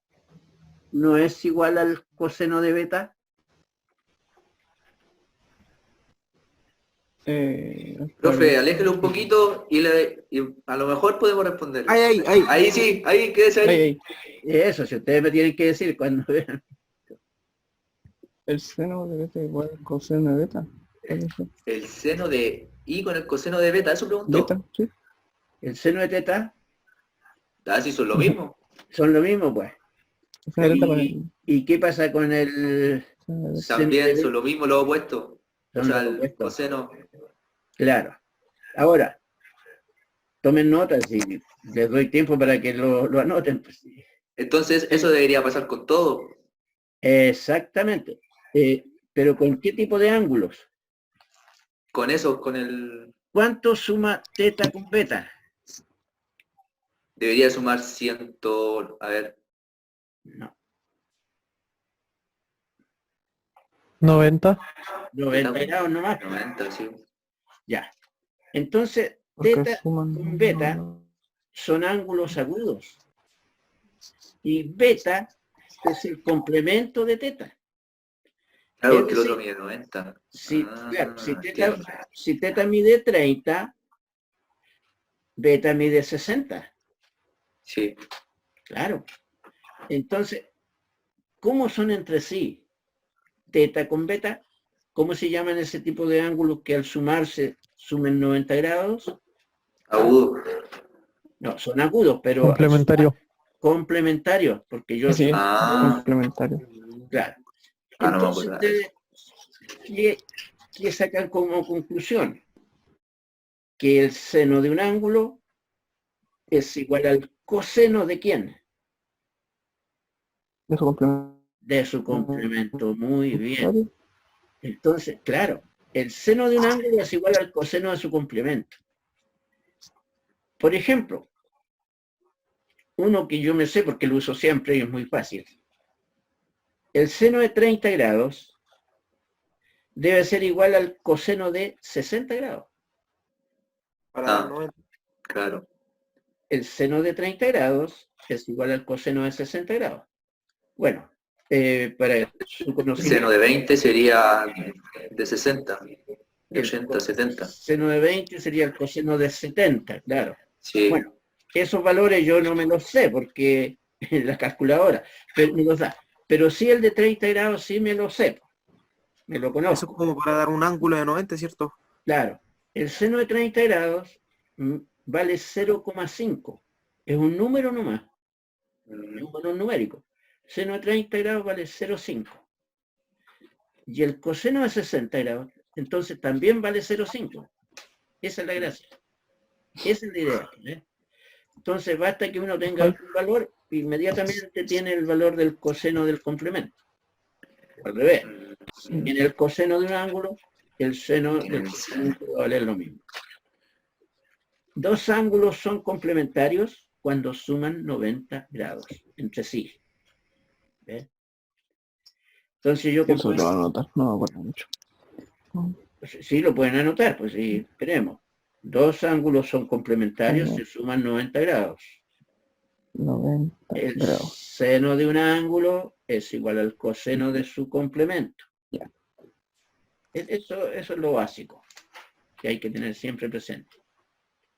no es igual al coseno de beta. Profe, aléjelo un poquito y a lo mejor podemos responder. Ahí. Ahí sí, ahí, quédese ahí. Ahí. Eso, si ustedes me tienen que decir cuando vean. El seno de beta igual al coseno de beta. El seno de Y con el coseno de beta, eso preguntó. Beta, sí. El seno de teta Ah, sí, son lo mismo. son lo mismo, pues. Coseno de teta con ¿Y qué pasa con el el- seno También de son beta? lo mismo los opuestos. O Son sea, los el opuestos. coseno. Claro. Ahora, tomen nota, si les doy tiempo para que lo anoten. Pues. Entonces, eso debería pasar con todo. Exactamente. Pero ¿con qué tipo de ángulos? Con eso, con el... ¿Cuánto suma teta con beta? Debería sumar 100... A ver, No, 90. 90 Beta. grados nomás. 90, sí. Ya. Entonces, Porque teta suman- con beta son ángulos agudos. Y beta es el complemento de teta. Claro, Es porque el otro decir, mide 90. claro, Entiendo. si teta mide 30, beta mide 60. Sí. Claro. Entonces, ¿cómo son entre sí? Teta con beta, ¿cómo se llaman ese tipo de ángulos que al sumarse sumen 90 grados? Agudo. No, son agudos, pero Complementario. complementarios, porque yo Sí, Ah, complementario. claro. no me Entonces, acordaba de eso. ¿qué sacan como conclusión? Que el seno de un ángulo es igual al coseno de quién? Eso complementario. De su complemento. Muy bien. Entonces, claro, el seno de un ángulo es igual al coseno de su complemento. Por ejemplo, uno que yo me sé porque lo uso siempre y es muy fácil. El seno de 30 grados debe ser igual al coseno de 60 grados. Para Ah. 90. Claro. El seno de 30 grados es igual al coseno de 60 grados. Bueno, para su El conocimiento, seno de 20 sería de 60. De el 80, 70. seno de 20 sería el coseno de 70, claro. Sí. Bueno, esos valores yo no me los sé porque la calculadora me los da. Pero sí el de 30 grados sí me lo sé. Me lo Eso conozco. es como para dar un ángulo de 90, ¿cierto? Claro. El seno de 30 grados vale 0,5. Es un número nomás. Un número numérico. Seno de 30 grados vale 0,5. Y el coseno de 60 grados, entonces también vale 0,5. Esa es la gracia. Esa es la idea. ¿eh? Entonces basta que uno tenga un valor, inmediatamente tiene el valor del coseno del complemento. Al revés. En el coseno de un ángulo, el seno del complemento va a valer lo mismo. Dos ángulos son complementarios cuando suman 90 grados entre sí. ¿Ves? Entonces yo Eso lo voy a anotar, no me acuerdo mucho. sí lo pueden anotar, pues sí, esperemos. Dos ángulos son complementarios, se suman 90 grados. 90 El grados. seno de un ángulo es igual al coseno de su complemento. Ya. Eso es lo básico que hay que tener siempre presente.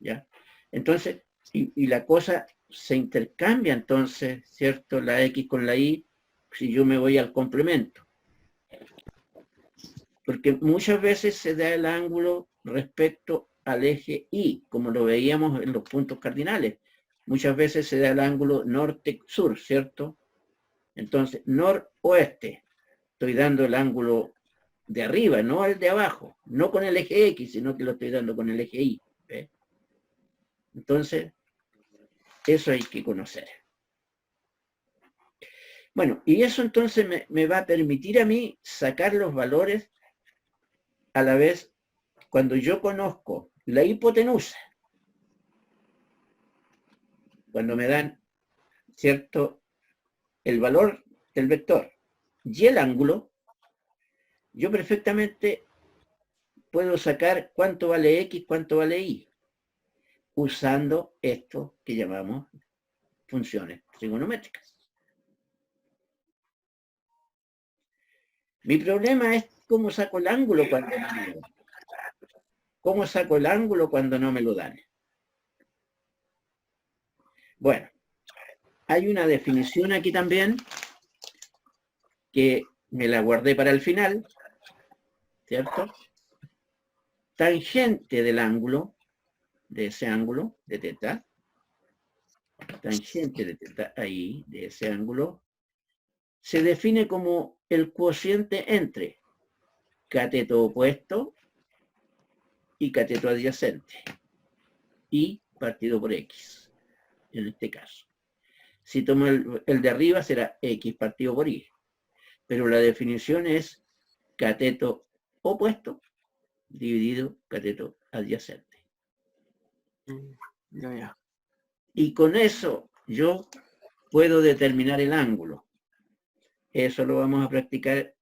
¿Ya? Entonces, y la cosa se intercambia entonces, ¿cierto? La X con la Y, si yo me voy al complemento. Porque muchas veces se da el ángulo respecto al eje Y, como lo veíamos en los puntos cardinales. Muchas veces se da el ángulo norte-sur, ¿cierto? Entonces, noroeste, estoy dando el ángulo de arriba, no el de abajo, no con el eje X, sino que lo estoy dando con el eje Y. ¿Ve? Entonces, eso hay que conocer. Bueno, y eso entonces me va a permitir a mí sacar los valores a la vez cuando yo conozco la hipotenusa, cuando me dan, ¿cierto?, el valor del vector y el ángulo, yo perfectamente puedo sacar cuánto vale X, cuánto vale Y, usando esto que llamamos funciones trigonométricas. Mi problema es cómo saco el ángulo cuando no me lo dan. ¿Cómo saco el ángulo cuando no me lo dan? Bueno, hay una definición aquí también que me la guardé para el final, ¿cierto? tangente del ángulo, de ese ángulo, de teta, tangente de teta ahí, de ese ángulo, se define como el cociente entre cateto opuesto y cateto adyacente, y partido por x, en este caso. Si tomo el de arriba será x partido por y, pero la definición es cateto opuesto dividido cateto adyacente. Ya. Y con eso yo puedo determinar el ángulo. Eso lo vamos a practicar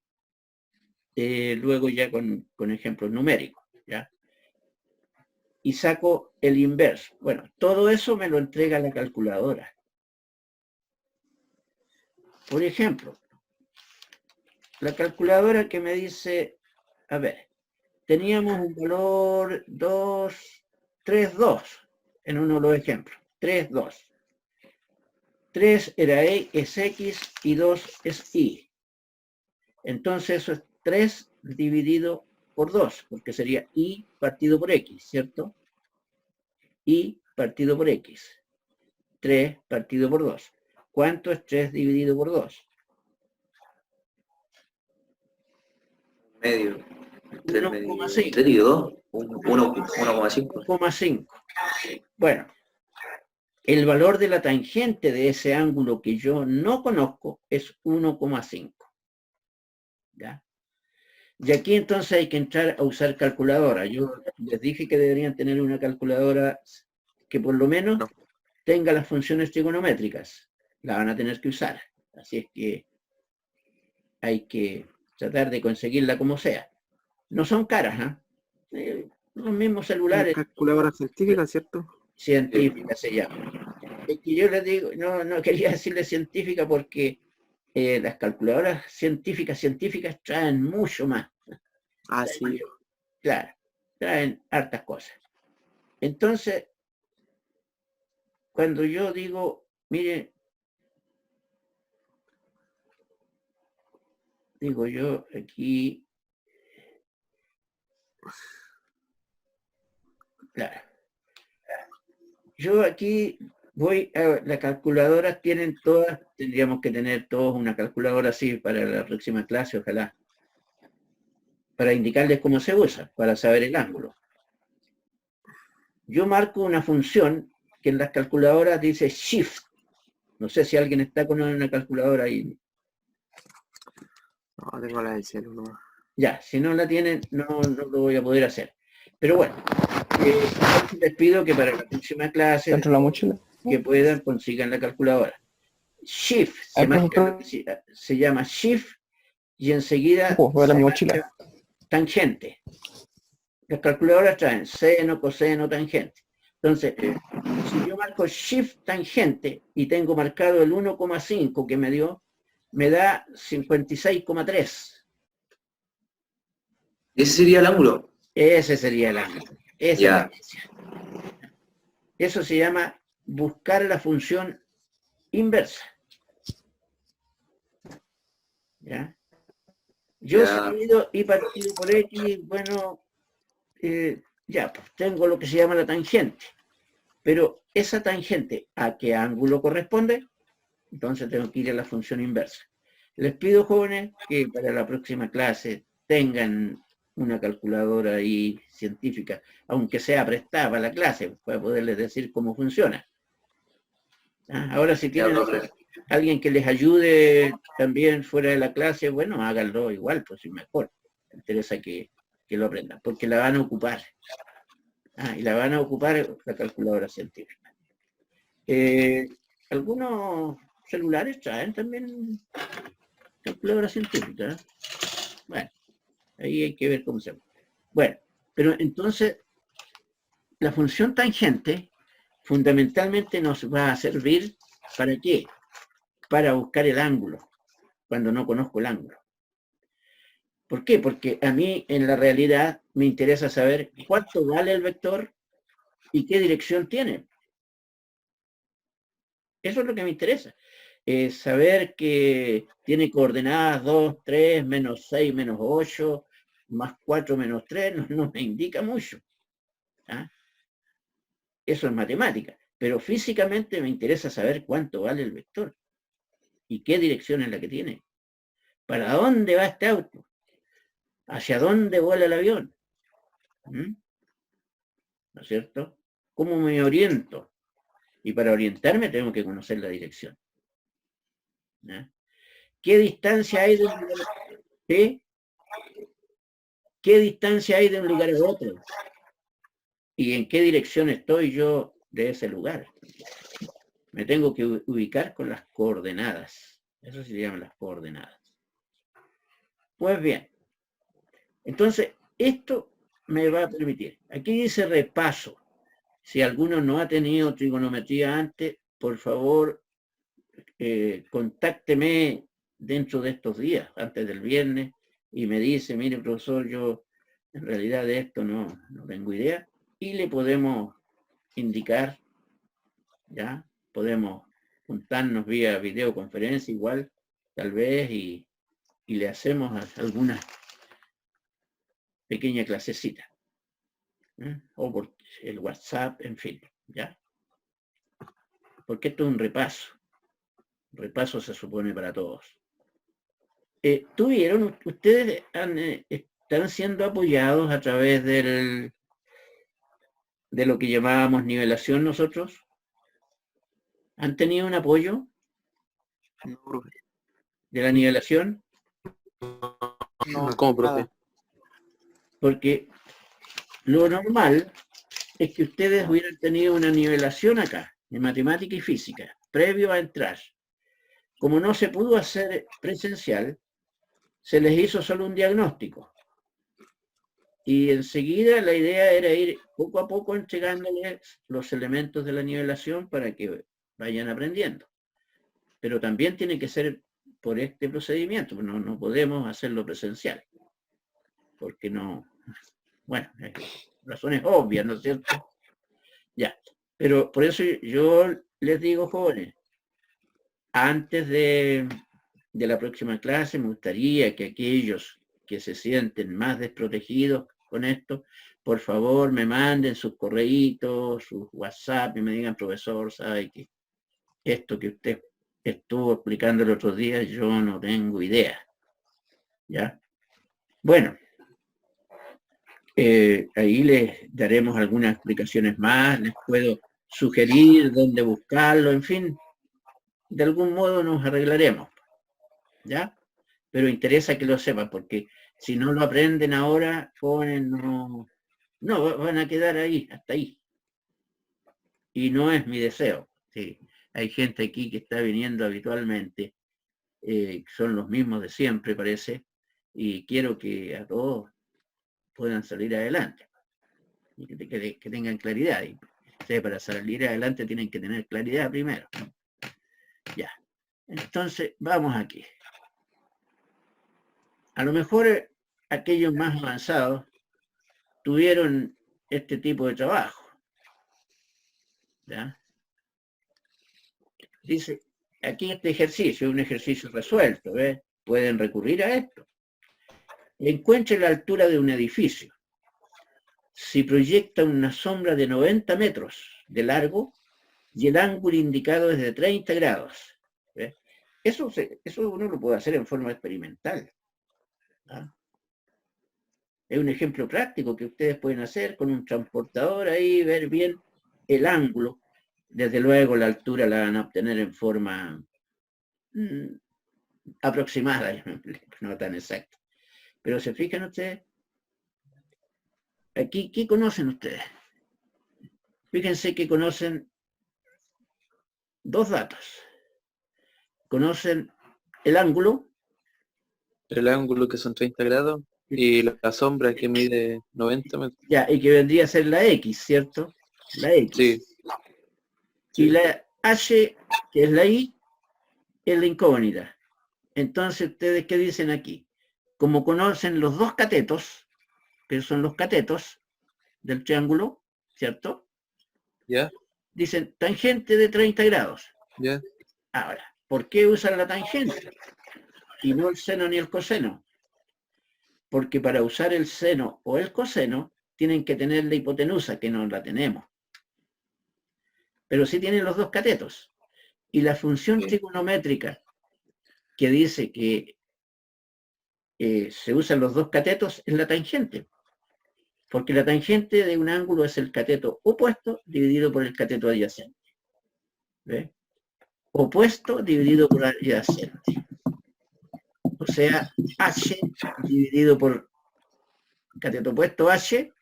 luego ya con ejemplos numéricos, ¿ya? Y saco el inverso. Bueno, todo eso me lo entrega la calculadora. Por ejemplo, la calculadora que me dice, a ver, teníamos un valor 3,2 en uno de los ejemplos. 3,2. 3 era es x y 2 es y. Entonces eso es 3 dividido por 2, porque sería y partido por x, ¿cierto? Y partido por x. 3 partido por 2. ¿Cuánto es 3 dividido por 2? Medio. 1,5. 3 dividido 2. 1,5. 1,5. Bueno, el valor de la tangente de ese ángulo que yo no conozco es 1,5. ¿Ya? Y aquí entonces hay que entrar a usar calculadora. Yo les dije que deberían tener una calculadora que por lo menos tenga las funciones trigonométricas. La van a tener que usar. Así es que hay que tratar de conseguirla como sea. No son caras, ¿eh? Los mismos celulares. Calculadora científica, ¿cierto? Científica se llama. Es que yo les digo, no quería decirle científica porque las calculadoras científicas traen mucho más. Ah, sí. Claro, traen hartas cosas. Entonces, cuando yo digo, miren, digo yo aquí, claro, yo aquí voy a las calculadoras, tienen todas, tendríamos que tener todos una calculadora así para la próxima clase, ojalá, para indicarles cómo se usa, para saber el ángulo. Yo marco una función que en las calculadoras dice shift. No sé si alguien está con una calculadora ahí. No, tengo la del cielo nomás. Ya, si no la tienen, no lo voy a poder hacer. Pero bueno, les pido que para la próxima clase, Dentro de la mochila. que puedan, consigan la calculadora. Shift, Ahí, se llama shift y enseguida voy a la mi mochila. tangente. Las calculadoras traen seno, coseno, tangente. Entonces, si yo marco shift tangente y tengo marcado el 1,5 que me dio, me da 56,3. ¿Ese sería el ángulo? Ese sería el ángulo. Esa es la gracia. Eso se llama buscar la función inversa. ¿Ya? Yo sabido y partido por x, bueno, ya, pues tengo lo que se llama la tangente. Pero esa tangente, ¿a qué ángulo corresponde? Entonces tengo que ir a la función inversa. Les pido, jóvenes, que para la próxima clase tengan una calculadora ahí científica, aunque sea prestada para la clase, para poderles decir cómo funciona. Ahora, si tienen alguien que les ayude también fuera de la clase, bueno, háganlo igual, pues es mejor. Me interesa que lo aprendan, porque la van a ocupar. Y la van a ocupar la calculadora científica. Algunos celulares traen también calculadora científica. Bueno, ahí hay que ver cómo se llama. Bueno, pero entonces, la función tangente fundamentalmente nos va a servir ¿para qué? Para buscar el ángulo, cuando no conozco el ángulo. ¿Por qué? Porque a mí en la realidad me interesa saber cuánto vale el vector y qué dirección tiene. Eso es lo que me interesa. Saber que tiene coordenadas 2, 3, menos 6, menos 8, más 4 menos 3 no me indica mucho. ¿Ah? Eso es matemática, pero físicamente me interesa saber cuánto vale el vector y qué dirección es la que tiene. ¿Para dónde va este auto? ¿Hacia dónde vuela el avión? ¿Mm? ¿No es cierto? ¿Cómo me oriento? Y para orientarme tengo que conocer la dirección. ¿Ah? ¿Qué distancia hay de un lugar? ¿Qué distancia hay de un lugar a otro? ¿Y en qué dirección estoy yo de ese lugar? Me tengo que ubicar con las coordenadas. Eso se llaman las coordenadas. Pues bien, entonces esto me va a permitir. Aquí dice repaso. Si alguno no ha tenido trigonometría antes, por favor, contácteme dentro de estos días, antes del viernes, y me dice, mire, profesor, yo en realidad de esto no tengo idea, y le podemos indicar, ¿ya? Podemos juntarnos vía videoconferencia igual, tal vez, y le hacemos alguna pequeña clasecita. O por el WhatsApp, en fin, ¿ya? Porque esto es un repaso. Repaso se supone para todos. Ustedes están siendo apoyados a través de lo que llamábamos nivelación nosotros. ¿Han tenido un apoyo No, profe. de la nivelación? No, ¿cómo, profe? Porque lo normal es que ustedes hubieran tenido una nivelación acá, de matemática y física, previo a entrar. Como no se pudo hacer presencial, se les hizo solo un diagnóstico. Y enseguida la idea era ir poco a poco entregándoles los elementos de la nivelación para que vayan aprendiendo. Pero también tiene que ser por este procedimiento, no podemos hacerlo presencial. Porque no, bueno, razones obvias, ¿no es cierto? Ya, pero por eso yo les digo, jóvenes, antes de la próxima clase me gustaría que aquellos que se sienten más desprotegidos con esto, por favor me manden sus correitos, sus WhatsApp y me digan, profesor, sabe que esto que usted estuvo explicando el otro día, yo no tengo idea. ¿Ya? Bueno, ahí les daremos algunas explicaciones más, les puedo sugerir dónde buscarlo, en fin, de algún modo nos arreglaremos. ¿Ya? Pero interesa que lo sepan, porque si no lo aprenden ahora, jóvenes, no van a quedar ahí, hasta ahí. Y no es mi deseo. Sí. Hay gente aquí que está viniendo habitualmente, son los mismos de siempre, parece, y quiero que a todos puedan salir adelante, y que tengan claridad. Y, para salir adelante tienen que tener claridad primero. Ya. Entonces, vamos aquí. A lo mejor aquellos más avanzados tuvieron este tipo de trabajo. ¿Ya? Dice, aquí este ejercicio es un ejercicio resuelto, ¿ves? Pueden recurrir a esto. Encuentre la altura de un edificio. Si proyecta una sombra de 90 metros de largo y el ángulo indicado es de 30 grados. ¿Ves? Eso uno lo puede hacer en forma experimental. ¿Ah? Es un ejemplo práctico que ustedes pueden hacer con un transportador ahí, ver bien el ángulo. Desde luego la altura la van a obtener en forma aproximada, no tan exacta. Pero se fijan ustedes, aquí, ¿qué conocen ustedes? Fíjense que conocen dos datos. Conocen el ángulo. El ángulo que son 30 grados y la sombra que mide 90 metros. Ya, y que vendría a ser la X, ¿cierto? La X. Sí. Y la H, que es la Y, es la incógnita. Entonces, ¿ustedes qué dicen aquí? Como conocen los dos catetos, que son los catetos del triángulo, ¿cierto? ¿Ya? Dicen tangente de 30 grados. ¿Ya? Ahora, ¿por qué usan la tangente? Y no el seno ni el coseno. porque para usar el seno o el coseno tienen que tener la hipotenusa, que no la tenemos. Pero sí tienen los dos catetos. Y la función trigonométrica que dice que se usan los dos catetos es la tangente. Porque la tangente de un ángulo es el cateto opuesto dividido por el cateto adyacente. ¿Ve? Opuesto dividido por adyacente. O sea, h dividido por cateto opuesto h,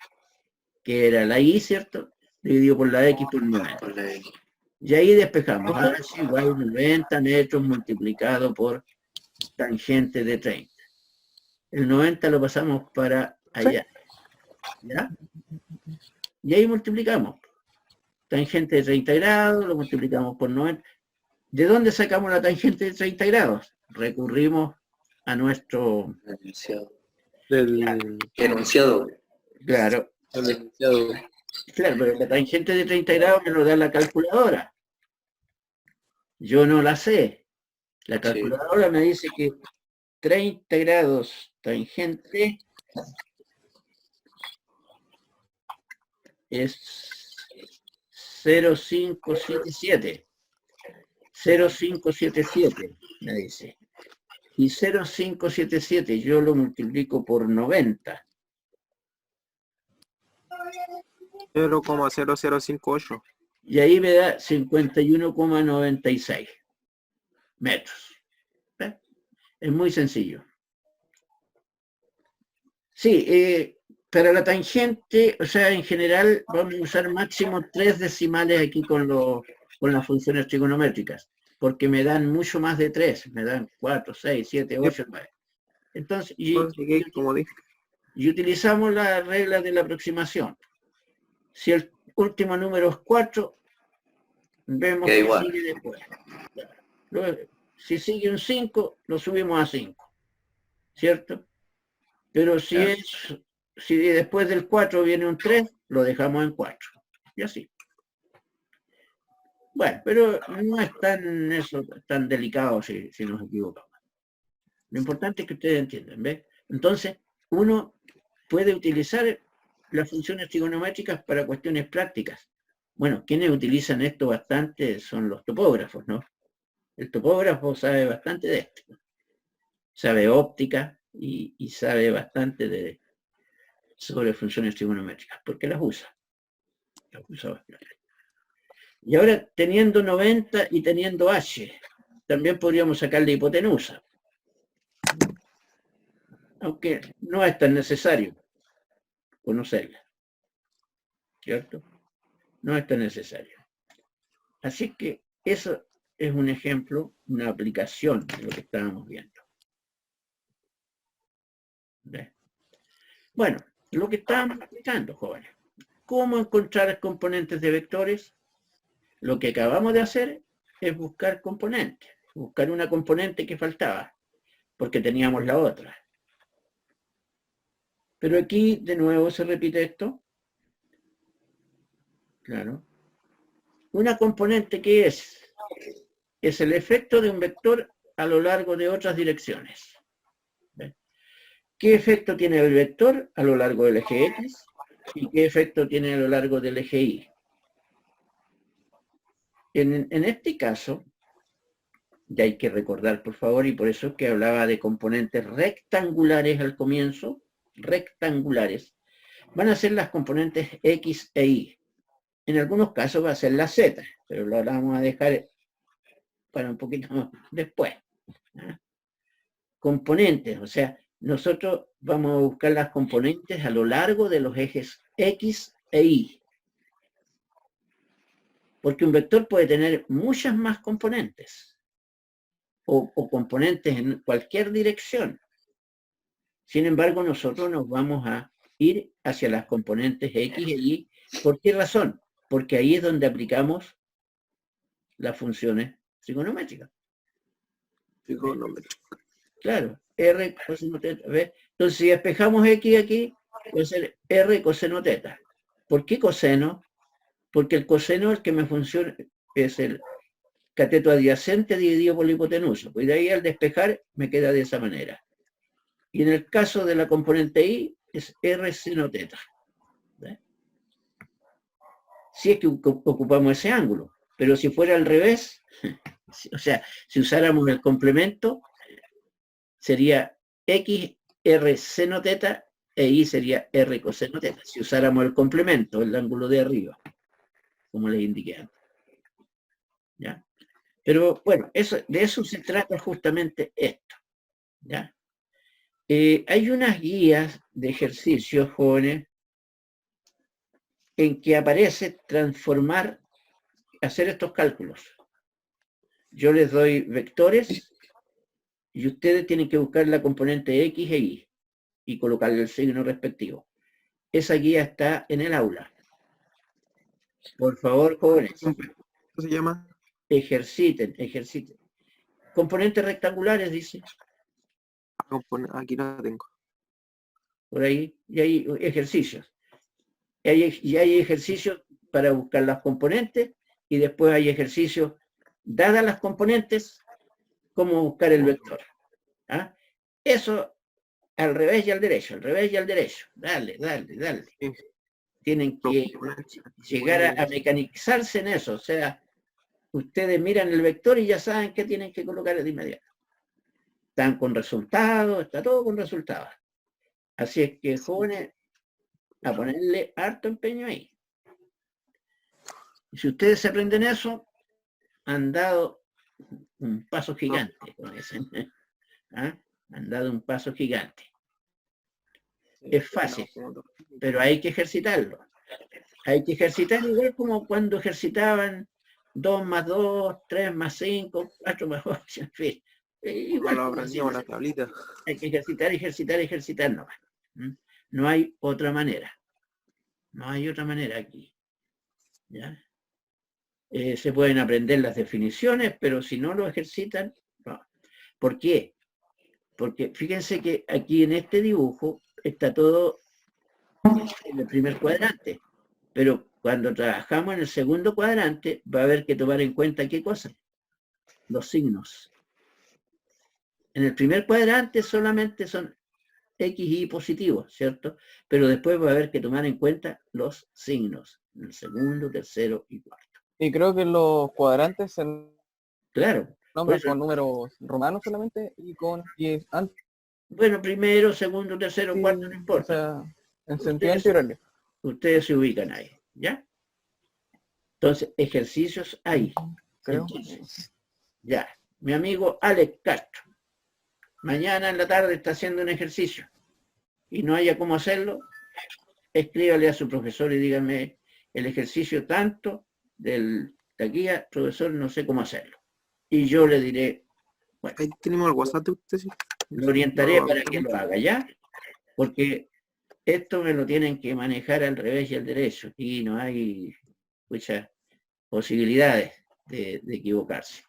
que era la y, ¿cierto? Dividido por la x por 9. Por la X. Y ahí despejamos. h igual 90 metros multiplicado por tangente de 30. El 90 lo pasamos para allá. ¿Ya? Y ahí multiplicamos. Tangente de 30 grados, lo multiplicamos por 90. ¿De dónde sacamos la tangente de 30 grados? Recurrimos a nuestro... Enunciado. Del Enunciado. Claro, enunciado. claro, pero la tangente de 30 grados me lo da la calculadora. Yo no la sé. La calculadora me dice que 30 grados tangente es 0,577. 0,577 me dice. Y 0,577 yo lo multiplico por 90. 0,0058. Y ahí me da 51,96 metros. ¿Ve? Es muy sencillo. Sí, para la tangente, o sea, en general vamos a usar máximo 3 decimales aquí con las funciones trigonométricas, porque me dan mucho más de 3, me dan 4, 6, 7, 8, 9. Entonces, Como dije. y utilizamos la regla de la aproximación. Si el último número es 4, vemos Que que igual. sigue después. Luego, si sigue un 5, lo subimos a 5. ¿Cierto? Pero si después del 4 viene un 3, lo dejamos en 4. Y así. Bueno, pero no es tan delicado si nos equivocamos. Lo importante es que ustedes entiendan, ¿ves? Entonces, uno puede utilizar las funciones trigonométricas para cuestiones prácticas. Bueno, quienes utilizan esto bastante son los topógrafos, ¿no? El topógrafo sabe bastante de esto. Sabe óptica y sabe bastante sobre funciones trigonométricas, porque las usa. Las usa bastante. Y ahora, teniendo 90 y teniendo h, también podríamos sacar la hipotenusa. Aunque no es tan necesario conocerla. ¿Cierto? No es tan necesario. Así que eso es un ejemplo, una aplicación de lo que estábamos viendo. ¿Ves? Bueno, lo que estábamos explicando, jóvenes. ¿Cómo encontrar componentes de vectores? Lo que acabamos de hacer es buscar componentes. Buscar una componente que faltaba, porque teníamos la otra. Pero aquí de nuevo se repite esto. Claro. Una componente que es el efecto de un vector a lo largo de otras direcciones. ¿Ven? ¿Qué efecto tiene el vector a lo largo del eje X? ¿Y qué efecto tiene a lo largo del eje Y? En este caso, ya hay que recordar, por favor, y por eso es que hablaba de componentes rectangulares al comienzo, rectangulares, van a ser las componentes X e Y. En algunos casos va a ser la Z, pero lo vamos a dejar para un poquito después. ¿Ah? Componentes, o sea, nosotros vamos a buscar las componentes a lo largo de los ejes X e Y. Porque un vector puede tener muchas más componentes. O componentes en cualquier dirección. Sin embargo, nosotros nos vamos a ir hacia las componentes X e Y. ¿Por qué razón? Porque ahí es donde aplicamos las funciones trigonométricas. Claro, R coseno teta. ¿Ves? Entonces, si despejamos X aquí, puede ser R coseno teta. ¿Por qué coseno? Porque el coseno es el que me funciona, es el cateto adyacente dividido por la hipotenusa. Pues de ahí al despejar me queda de esa manera. Y en el caso de la componente Y es R seno teta. ¿Ve? Si es que ocupamos ese ángulo. Pero si fuera al revés, o sea, si usáramos el complemento, sería X R seno teta e Y sería R coseno teta. Si usáramos el complemento, el ángulo de arriba, como les indiqué antes. ¿Ya? Pero bueno, de eso se trata justamente esto. ¿Ya? Hay unas guías de ejercicios, jóvenes, en que aparece transformar, hacer estos cálculos. Yo les doy vectores y ustedes tienen que buscar la componente X e Y y colocarle el signo respectivo. Esa guía está en el aula. Por favor, jóvenes, ¿Cómo se llama? ejerciten. Componentes rectangulares, dice, Aquí no la tengo. por ahí, y hay ejercicios. Y hay ejercicios para buscar las componentes y después hay ejercicios, dadas las componentes, cómo buscar el vector. ¿Ah? Eso al revés y al derecho, al revés y al derecho. Dale. Sí. Tienen que llegar a mecanizarse en eso. O sea, ustedes miran el vector y ya saben qué tienen que colocar de inmediato. Están con resultados, está todo con resultados. Así es que, jóvenes, a ponerle harto empeño ahí. Y si ustedes se aprenden eso, han dado un paso gigante, como dicen. ¿Ah? Han dado un paso gigante. Es fácil, pero hay que ejercitarlo. Hay que ejercitar igual como cuando ejercitaban 2 más 2, 3 más 5, 4 más 8, en fin. Igual lo aprendíamos la tablita. hay que ejercitar nomás. No hay otra manera. No hay otra manera aquí. ¿Ya? Se pueden aprender las definiciones, pero si no lo ejercitan, no. ¿Por qué? Porque fíjense que aquí en este dibujo está todo en el primer cuadrante, pero cuando trabajamos en el segundo cuadrante va a haber que tomar en cuenta ¿qué cosa? Los signos. En el primer cuadrante solamente son X y Y positivos, ¿cierto? Pero después va a haber que tomar en cuenta los signos, en el segundo, tercero y cuarto. Y creo que los cuadrantes se Claro. nombran con números romanos solamente y antes. Bueno, primero, segundo, tercero, cuarto, no importa. O sea, en sentido antirreloj. Ustedes se ubican ahí, ¿ya? Entonces, ejercicios hay. Creo. Entonces, ya, mi amigo Alex Castro, mañana en la tarde está haciendo un ejercicio y no haya cómo hacerlo, escríbale a su profesor y dígame el ejercicio tanto de aquí a profesor, no sé cómo hacerlo. Y yo le diré, bueno, Ahí tenemos el WhatsApp de usted, sí. lo orientaré para que lo haga, ¿ya? Porque esto me lo tienen que manejar al revés y al derecho. Aquí no hay muchas posibilidades de equivocarse.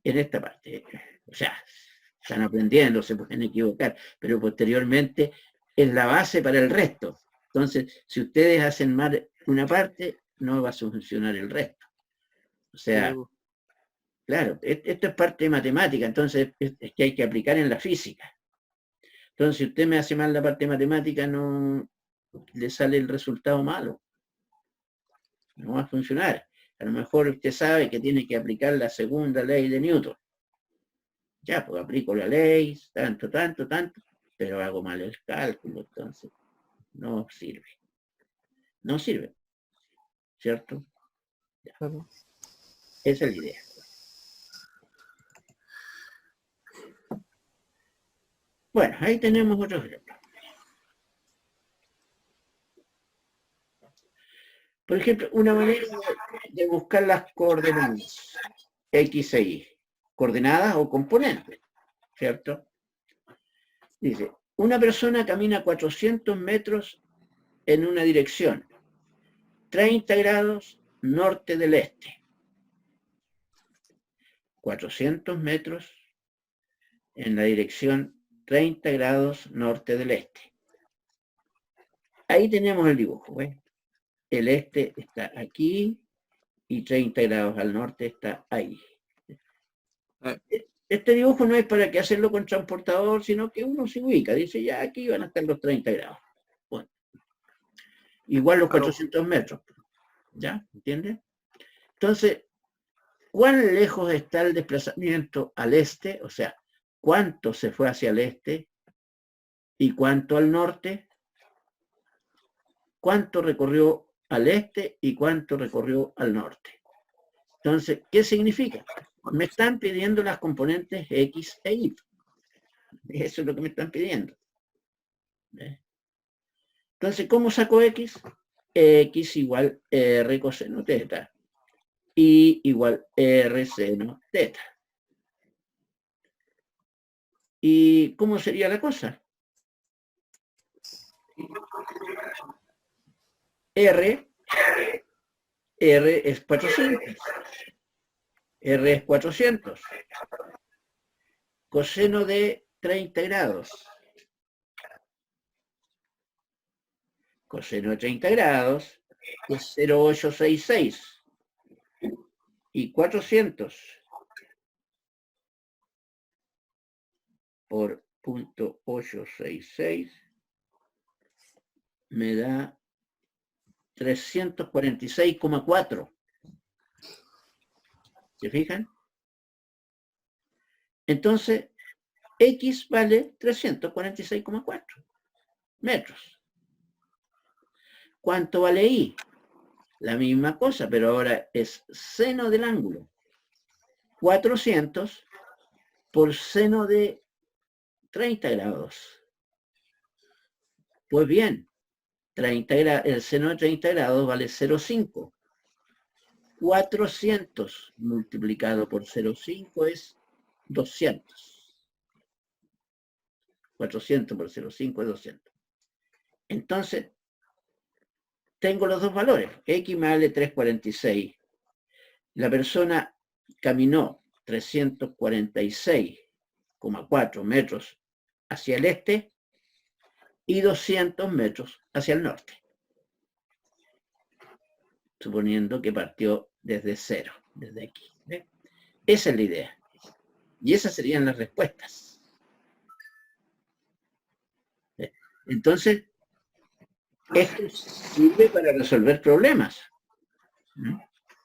En esta parte, o sea, están aprendiendo, se pueden equivocar, pero posteriormente es la base para el resto. Entonces, si ustedes hacen mal una parte, no va a funcionar el resto. O sea, claro, esto es parte de matemática, entonces es que hay que aplicar en la física. Entonces, si usted me hace mal la parte de matemática, no le sale el resultado malo. No va a funcionar. A lo mejor usted sabe que tiene que aplicar la segunda ley de Newton. Ya, pues aplico la ley, tanto, pero hago mal el cálculo, entonces no sirve. No sirve. ¿Cierto? Ya. Esa es la idea. Bueno, ahí tenemos otro ejemplo. Por ejemplo, una manera de buscar las coordenadas X e Y, coordenadas o componentes, ¿cierto? Dice, una persona camina 400 metros en una dirección, 30 grados norte del este. 400 metros en la dirección 30 grados norte del este. Ahí tenemos el dibujo, ¿ves? El este está aquí y 30 grados al norte está ahí. este dibujo no es para que hacerlo con transportador, sino que uno se ubica, dice, ya aquí van a estar los 30 grados. Bueno, igual los 400 metros, ¿ya? ¿Entiendes? Entonces, ¿cuán lejos está el desplazamiento al este? O sea, ¿cuánto se fue hacia el este y cuánto al norte? ¿Cuánto recorrió al este y cuánto recorrió al norte? Entonces, ¿qué significa? Me están pidiendo las componentes X e Y. Eso es lo que me están pidiendo. Entonces, ¿cómo saco X? X igual R coseno teta. Y igual R seno teta. ¿Y cómo sería la cosa? R es 400. R es 400. Coseno de 30 grados. Coseno de 30 grados es 0,866. Y 400 por 0,866 me da 346,4. ¿Se fijan? Entonces, X vale 346,4 metros. ¿Cuánto vale Y? La misma cosa, pero ahora es seno del ángulo. 400 por seno de 30 grados. Pues bien, el seno de 30 grados vale 0,5. 400 multiplicado por 0,5 es 200. 400 por 0,5 es 200. Entonces, tengo los dos valores. X me vale 346. La persona caminó 346,4 metros hacia el este y 200 metros hacia el norte. Suponiendo que partió desde cero, desde aquí. ¿Ve? Esa es la idea. Y esas serían las respuestas. ¿Ve? Entonces, esto sirve para resolver problemas.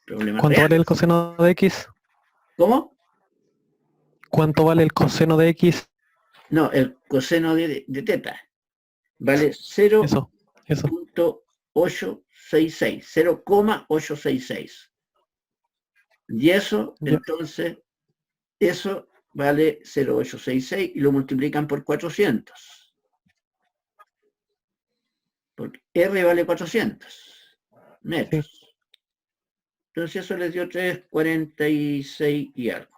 Problemas ¿Cuánto reales. vale el coseno de X? ¿Cómo? ¿Cuánto vale el coseno de X? No, el coseno de teta vale Eso. 0,866. 0,866. Y eso, Ya. entonces, eso vale 0,866 y lo multiplican por 400. Porque R vale 400 metros. Sí. Entonces eso les dio 346 y algo.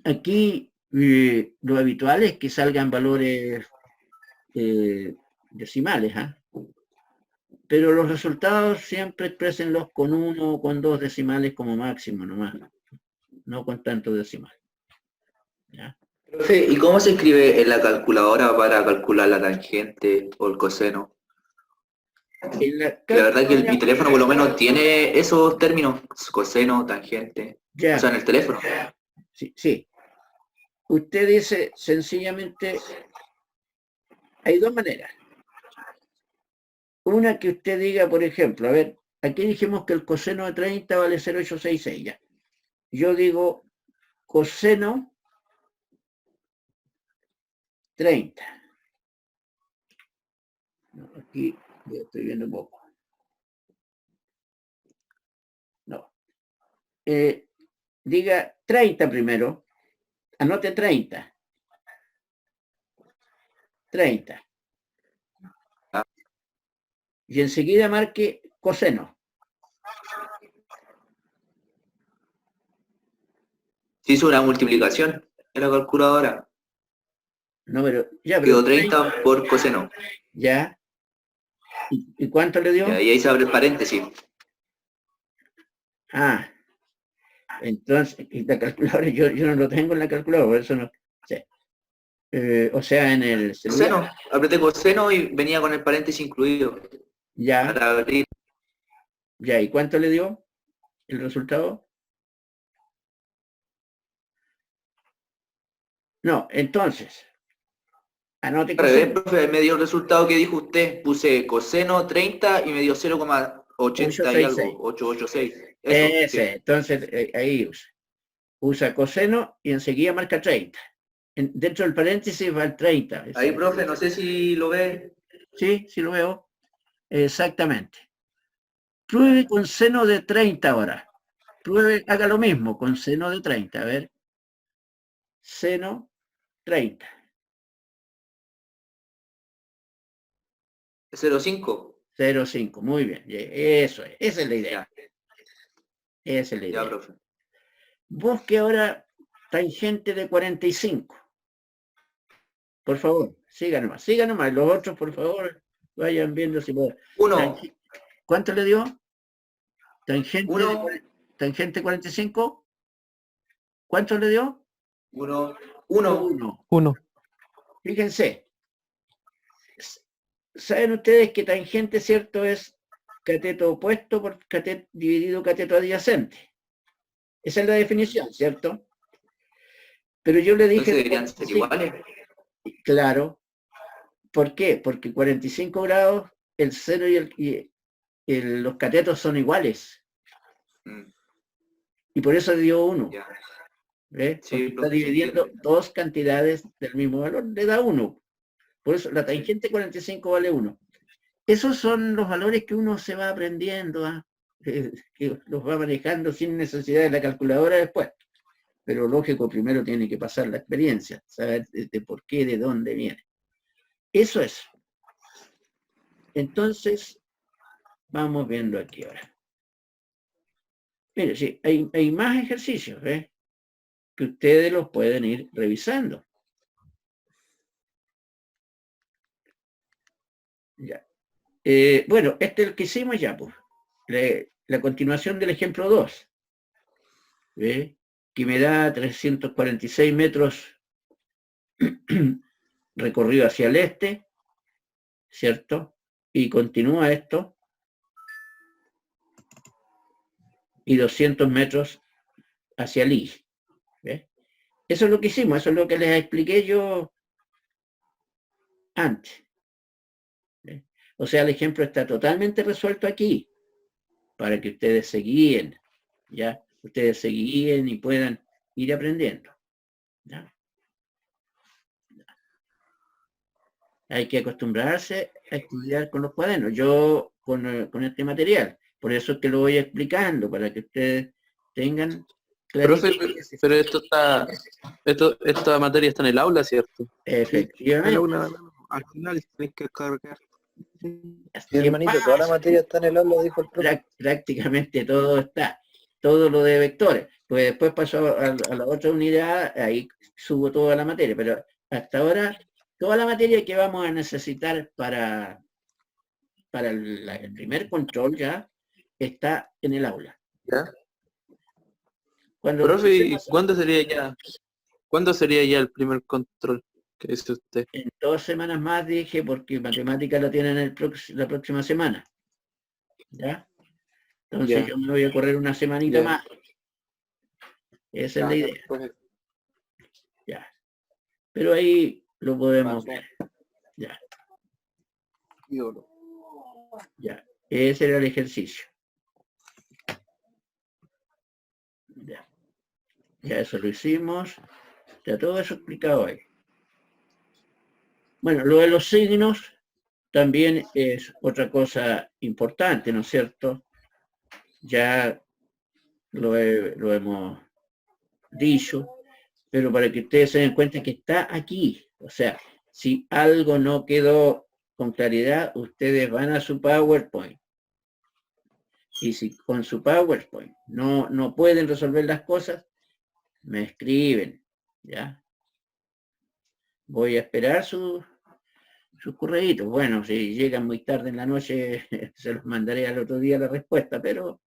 Aquí lo habitual es que salgan valores decimales, ¿eh? Pero los resultados siempre exprésenlos con 1 o con 2 decimales como máximo nomás, no con tanto decimal. ¿Ya? Profe, ¿y cómo se escribe en la calculadora para calcular la tangente o el coseno? La verdad que mi teléfono por lo menos tiene esos términos, coseno, tangente, ya. O sea, en el teléfono. Sí, sí. Usted dice sencillamente, hay dos maneras. Una que usted diga, por ejemplo, a ver, aquí dijimos que el coseno de 30 vale 0,866 ya. Yo digo coseno 30. No, aquí yo estoy viendo un poco. No. Diga 30 primero. Anote 30. 30. Y enseguida marque coseno. Se hizo una multiplicación en la calculadora. No, pero ya, Quedó 30 por coseno. Ya. ¿Y cuánto le dio? Y ahí se abre el paréntesis. Ah. Entonces, y la calculadora, yo no lo tengo en la calculadora, por eso no sé. O sea, en el celular. Coseno. Apreté coseno y venía con el paréntesis incluido. Ya. Para abrir. Ya, ¿y cuánto le dio el resultado? No, entonces, anote Al revés, coseno. profe, me dio el resultado que dijo usted. Puse coseno 30 y me dio 0,80 y algo, 886. Eso, Ese, sí. entonces ahí usa coseno y enseguida marca 30. Dentro del paréntesis va el 30. Ahí, profe, no sé si lo ve. Sí, sí lo veo. Exactamente. Pruebe con seno de 30 ahora. Pruebe, haga lo mismo con seno de 30. A ver. Seno 30. 0,5. 0,5. Muy bien. Eso es. Esa es la idea. Esa es la idea. Ya, profe. Busque ahora tangente de 45. Por favor, siga nomás. Los otros, por favor, vayan viendo si pueden. 1. ¿Cuánto le dio? Tangente, 1. tangente 45. ¿Cuánto le dio? 1. 1. 1. Fíjense. ¿Saben ustedes que tangente, cierto, es cateto opuesto por cateto dividido cateto adyacente? Esa es la definición, ¿cierto? Pero yo le dije... Entonces deberían ser iguales. Claro. ¿Por qué? Porque 45 grados, el seno y los catetos son iguales. Y por eso dio 1. ¿Ves? Sí, porque está dividiendo dos cantidades del mismo valor, le da 1. Por eso la tangente 45 vale 1. Esos son los valores que uno se va aprendiendo, que los va manejando sin necesidad de la calculadora después. Pero lógico, primero tiene que pasar la experiencia, saber de por qué, de dónde viene. Eso es. Entonces, vamos viendo aquí ahora. Mire, sí, hay más ejercicios, que ustedes los pueden ir revisando. Ya. Bueno, este es el que hicimos ya, pues. La continuación del ejemplo 2. ¿Ve? Que me da 346 metros recorrido hacia el este, ¿cierto? Y continúa esto. Y 200 metros hacia el I. ¿Ve? Eso es lo que hicimos, eso es lo que les expliqué yo antes. ¿Ve? O sea, el ejemplo está totalmente resuelto aquí, para que ustedes se guíen, ¿ya? Ustedes se guíen y puedan ir aprendiendo. ¿Ya? Hay que acostumbrarse a estudiar con los cuadernos. Yo con este material. Por eso es que lo voy explicando, para que ustedes tengan Profe, claridad. pero esta materia está en el aula, ¿cierto? Efectivamente. Al final tenés que cargar. Sí, hermanito, toda la materia está en el aula, dijo el profe. Prácticamente todo está. Todo lo de vectores. Pues después pasó a la otra unidad, ahí subo toda la materia. Pero hasta ahora, toda la materia que vamos a necesitar para el primer control ya está en el aula. ¿Ya? Cuando Profe, ¿cuándo sería ya el primer control que dice usted? en 2 semanas más dije, porque matemática la tienen la próxima semana. ¿Ya? Entonces yo me voy a correr una semanita más. Esa es la idea. Ya. Pero ahí lo podemos ver. Ya. Ya. Ese era el ejercicio. Ya. Ya eso lo hicimos. Ya todo eso explicado ahí. Bueno, lo de los signos también es otra cosa importante, ¿no es cierto? Ya lo hemos dicho, pero para que ustedes se den cuenta que está aquí. O sea, si algo no quedó con claridad, ustedes van a su PowerPoint. Y si con su PowerPoint no pueden resolver las cosas, me escriben, ¿ya? Voy a esperar sus correitos. Bueno, si llegan muy tarde en la noche, se los mandaré al otro día la respuesta, pero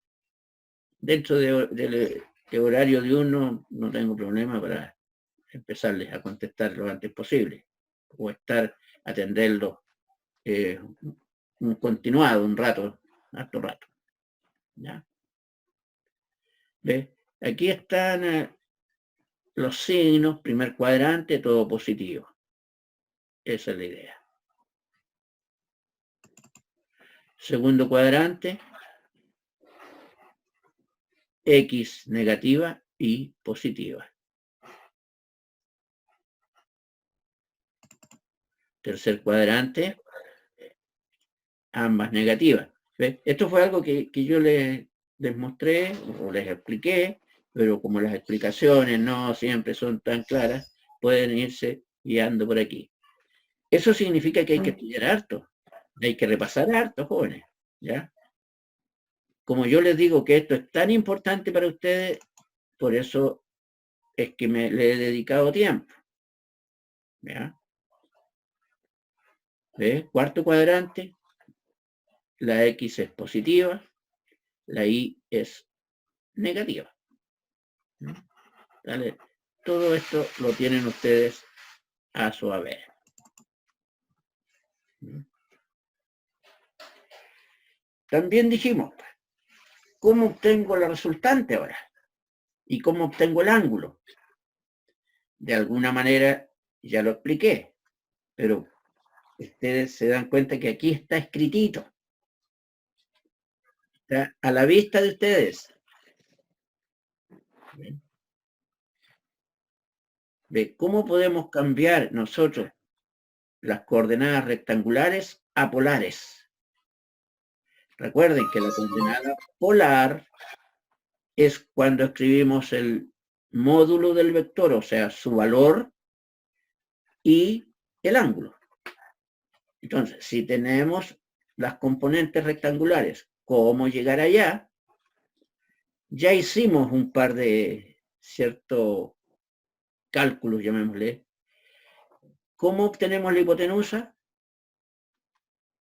dentro del horario de uno no tengo problema para empezarles a contestar lo antes posible, o atenderlo un continuado, un rato, harto rato. ¿Ya? ¿Ve? Aquí están los signos, primer cuadrante, todo positivo. Esa es la idea. Segundo cuadrante, X negativa y positiva. Tercer cuadrante, ambas negativas. ¿Ves? Esto fue algo que yo les mostré o les expliqué, pero como las explicaciones no siempre son tan claras, pueden irse guiando por aquí. Eso significa que hay que estudiar harto, hay que repasar harto, jóvenes, ¿ya? Como yo les digo que esto es tan importante para ustedes, por eso es que le he dedicado tiempo, ¿ya? ¿Ves? Cuarto cuadrante, la X es positiva, la Y es negativa. ¿Vale? Todo esto lo tienen ustedes a su haber. También dijimos, ¿cómo obtengo la resultante ahora? ¿Y cómo obtengo el ángulo? De alguna manera ya lo expliqué, pero ustedes se dan cuenta que aquí está escritito. Está a la vista de ustedes. ¿Ve? ¿Cómo podemos cambiar nosotros las coordenadas rectangulares a polares? Recuerden que la coordenada polar es cuando escribimos el módulo del vector, o sea, su valor y el ángulo. Entonces, si tenemos las componentes rectangulares, ¿cómo llegar allá? Ya hicimos un par de ciertos cálculos, llamémosle. ¿Cómo obtenemos la hipotenusa?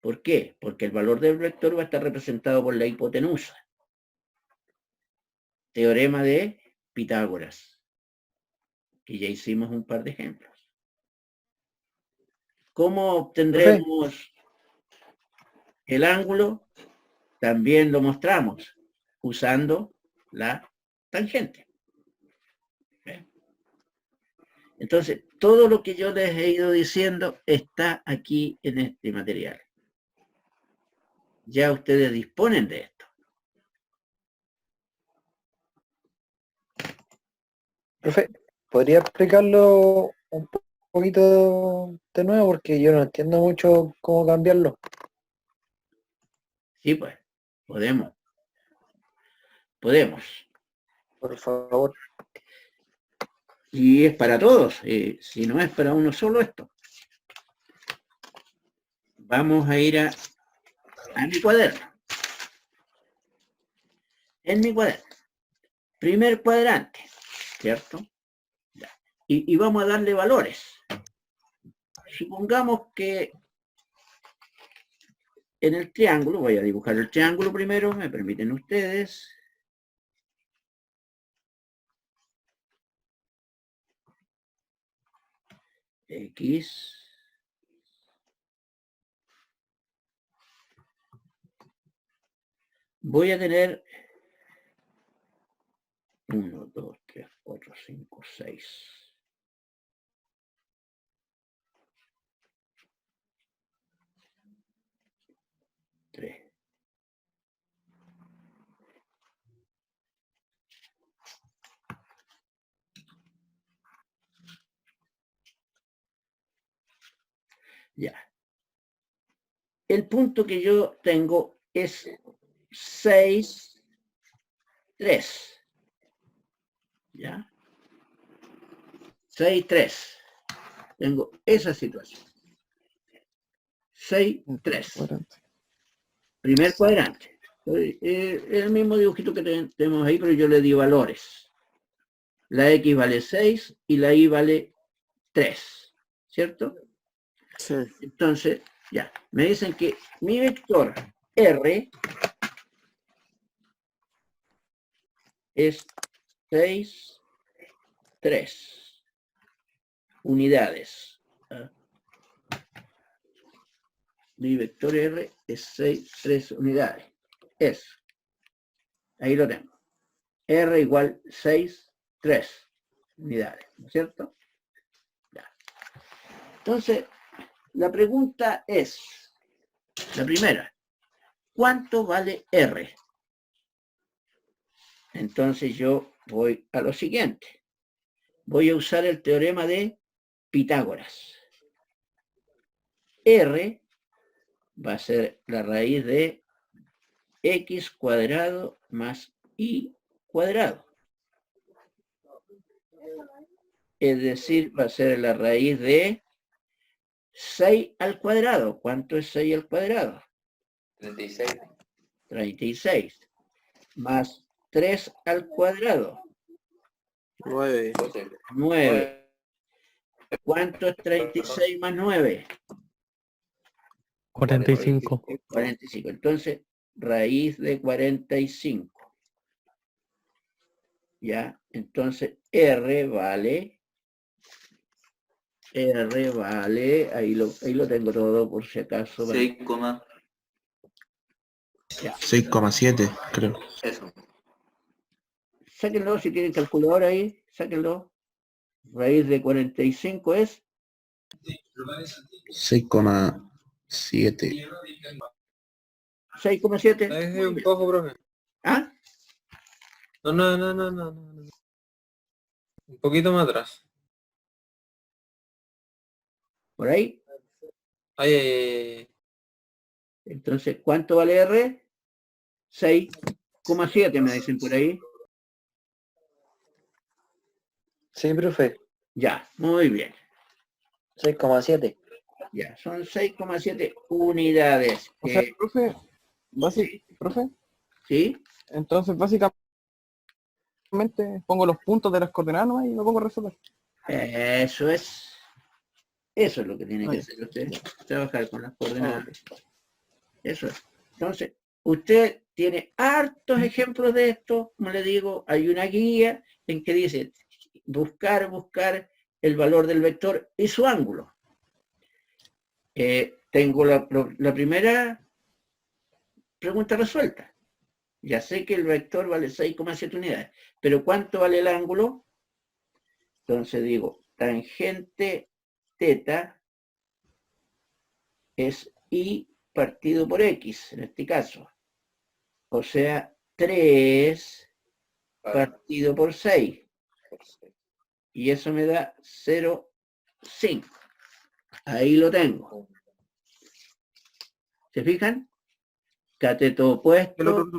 ¿Por qué? Porque el valor del vector va a estar representado por la hipotenusa. Teorema de Pitágoras, que ya hicimos un par de ejemplos. ¿Cómo obtendremos el ángulo? También lo mostramos usando la tangente. Entonces, todo lo que yo les he ido diciendo está aquí en este material. Ya ustedes disponen de esto. Profe, ¿podría explicarlo un poquito de nuevo? Porque yo no entiendo mucho cómo cambiarlo. Sí, pues, podemos. Podemos. Por favor. Y es para todos, si no es para uno solo esto. Vamos a ir a mi cuaderno. En mi cuaderno. Primer cuadrante, ¿cierto? Ya. Y vamos a darle valores. Supongamos que en el triángulo, voy a dibujar el triángulo primero, me permiten ustedes. X. Voy a tener 1, 2, 3, 4, 5, 6. Ya. El punto que yo tengo es 6, 3. ¿Ya? 6, 3. Tengo esa situación. 6, 3. Primer cuadrante. El mismo dibujito que tenemos ahí, pero yo le di valores. La X vale 6 y la Y vale 3. ¿Cierto? Sí. Entonces, ya. Me dicen que mi vector R es 6, 3 unidades. Mi vector R es 6, 3 unidades. Ahí lo tengo. R igual 6, 3. unidades, ¿no es cierto? Ya. Entonces, la pregunta es, la primera, ¿cuánto vale R? Entonces yo voy a lo siguiente. Voy a usar el teorema de Pitágoras. R va a ser la raíz de x cuadrado más y cuadrado. Es decir, va a ser la raíz de 6 al cuadrado. ¿Cuánto es 6 al cuadrado? 36. 36. Más 3 al cuadrado. 9. 9. ¿Cuánto es 36 más 9? 45. 45. Entonces, raíz de 45. ¿Ya? Entonces, R vale, ahí lo tengo todo por si acaso. 6, Ya. 6,7, creo. eso. Sáquenlo si tienen calculadora ahí, sáquenlo. Raíz de 45 es 6,7. 6,7. Es un poco, profe. ¿Ah? No. Un poquito más atrás. ¿Por ahí? Ay. Entonces, ¿cuánto vale R? 6,7 me dicen por ahí. Sí, profe. Ya, muy bien. 6,7. Ya, son 6,7 unidades. O sea, profe, profe, ¿Sí? entonces básicamente pongo los puntos de las coordenadas nomás y me pongo a resolver. Eso es lo que tiene que hacer usted. Trabajar con las coordenadas. Eso es. Entonces, usted tiene hartos ejemplos de esto. Como le digo, hay una guía en que dice buscar el valor del vector y su ángulo. Tengo la primera pregunta resuelta. Ya sé que el vector vale 6,7 unidades, pero ¿cuánto vale el ángulo? Entonces digo, tangente teta es y partido por x, en este caso. O sea, 3 partido por 6. Y eso me da 0,5. Ahí lo tengo. ¿Se fijan? Cateto opuesto.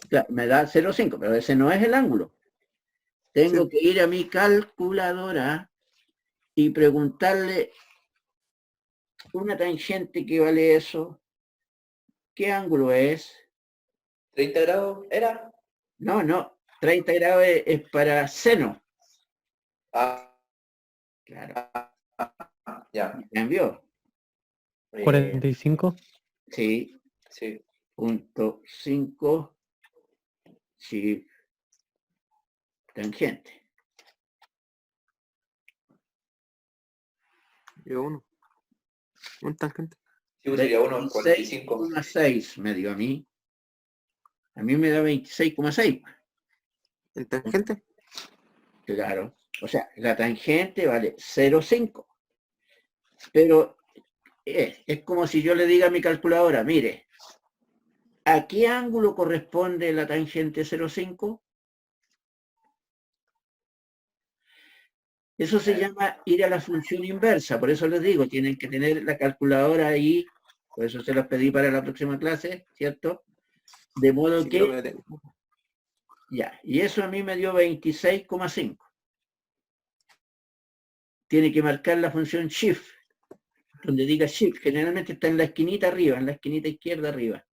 Claro, me da 0,5, pero ese no es el ángulo. Tengo que ir a mi calculadora y preguntarle una tangente que vale eso. ¿Qué ángulo es? 30 grados, ¿era? No, 30 grados es para seno. Claro. Ya. ¿Cambió? 45. Sí. Sí. Punto 5. Sí. Tangente. Yo uno. Un tangente. Sí, pues sería 1,45. 26,6 me dio a mí. A mí me da 26,6. ¿El tangente? Claro. O sea, la tangente vale 0,5. Pero es como si yo le diga a mi calculadora, mire, ¿a qué ángulo corresponde la tangente 0,5? Eso se llama ir a la función inversa. Por eso les digo, tienen que tener la calculadora ahí. Por eso se las pedí para la próxima clase, ¿cierto? De modo Sí, que... Ya, y eso a mí me dio 26,5. Tiene que marcar la función shift, donde diga shift, generalmente está en la esquinita arriba, en la esquinita izquierda arriba.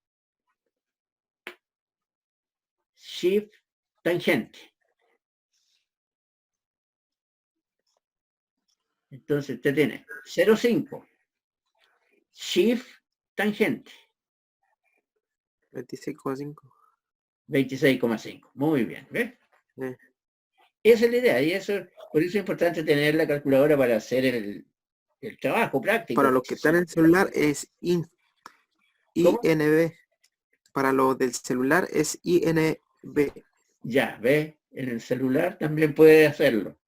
Shift tangente. Entonces usted tiene 0,5. Shift tangente. 26,5. 26,5. Muy bien, ¿ves? Esa es la idea, y eso, por eso es importante tener la calculadora para hacer el trabajo práctico. Para los que están en el celular es INB. Para los del celular es INB. Ya, ¿ves? En el celular también puede hacerlo.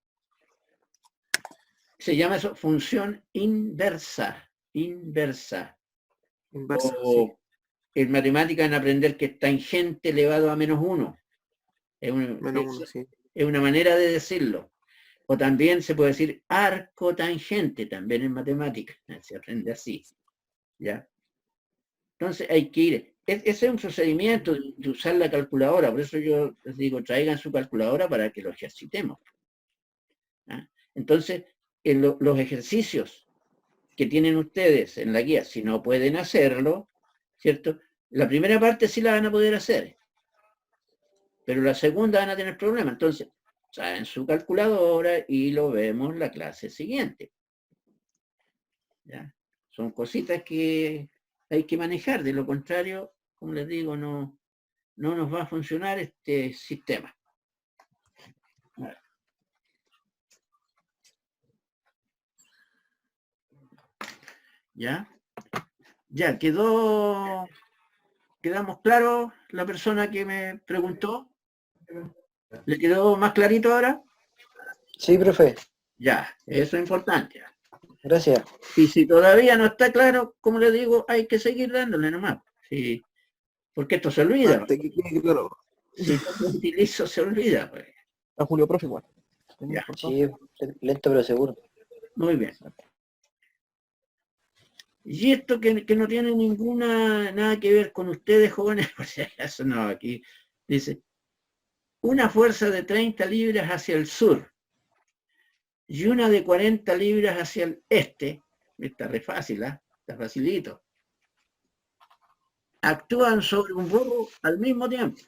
Se llama eso función inversa. Inversa. Inversa, O sí. en matemática en aprender que es tangente elevado a -1. Es -1, sí. es una manera de decirlo. O también se puede decir arco tangente, también en matemática. Se aprende así. ¿Ya? Entonces hay que ir. Ese es un procedimiento de usar la calculadora. Por eso yo les digo, traigan su calculadora para que lo ejercitemos. ¿Ah? Entonces, los ejercicios que tienen ustedes en la guía, si no pueden hacerlo, ¿cierto? La primera parte sí la van a poder hacer, pero la segunda van a tener problemas. Entonces, traen su calculadora y lo vemos la clase siguiente. ¿Ya? Son cositas que hay que manejar, de lo contrario, como les digo, no nos va a funcionar este sistema. ¿Ya? Ya, quedamos claros la persona que me preguntó. ¿Le quedó más clarito ahora? Sí, profe. Ya, eso es importante. Gracias. Y si todavía no está claro, como le digo, hay que seguir dándole nomás. Sí, porque esto se olvida. Hasta que quede claro. Si no lo utilizo, se olvida. Pues. A Julio, profe, igual. Ya. Sí, lento pero seguro. Muy bien. Y esto que no tiene nada que ver con ustedes, jóvenes, por si acaso no, aquí dice, una fuerza de 30 libras hacia el sur y una de 40 libras hacia el este, está re fácil, está facilito, actúan sobre un burro al mismo tiempo.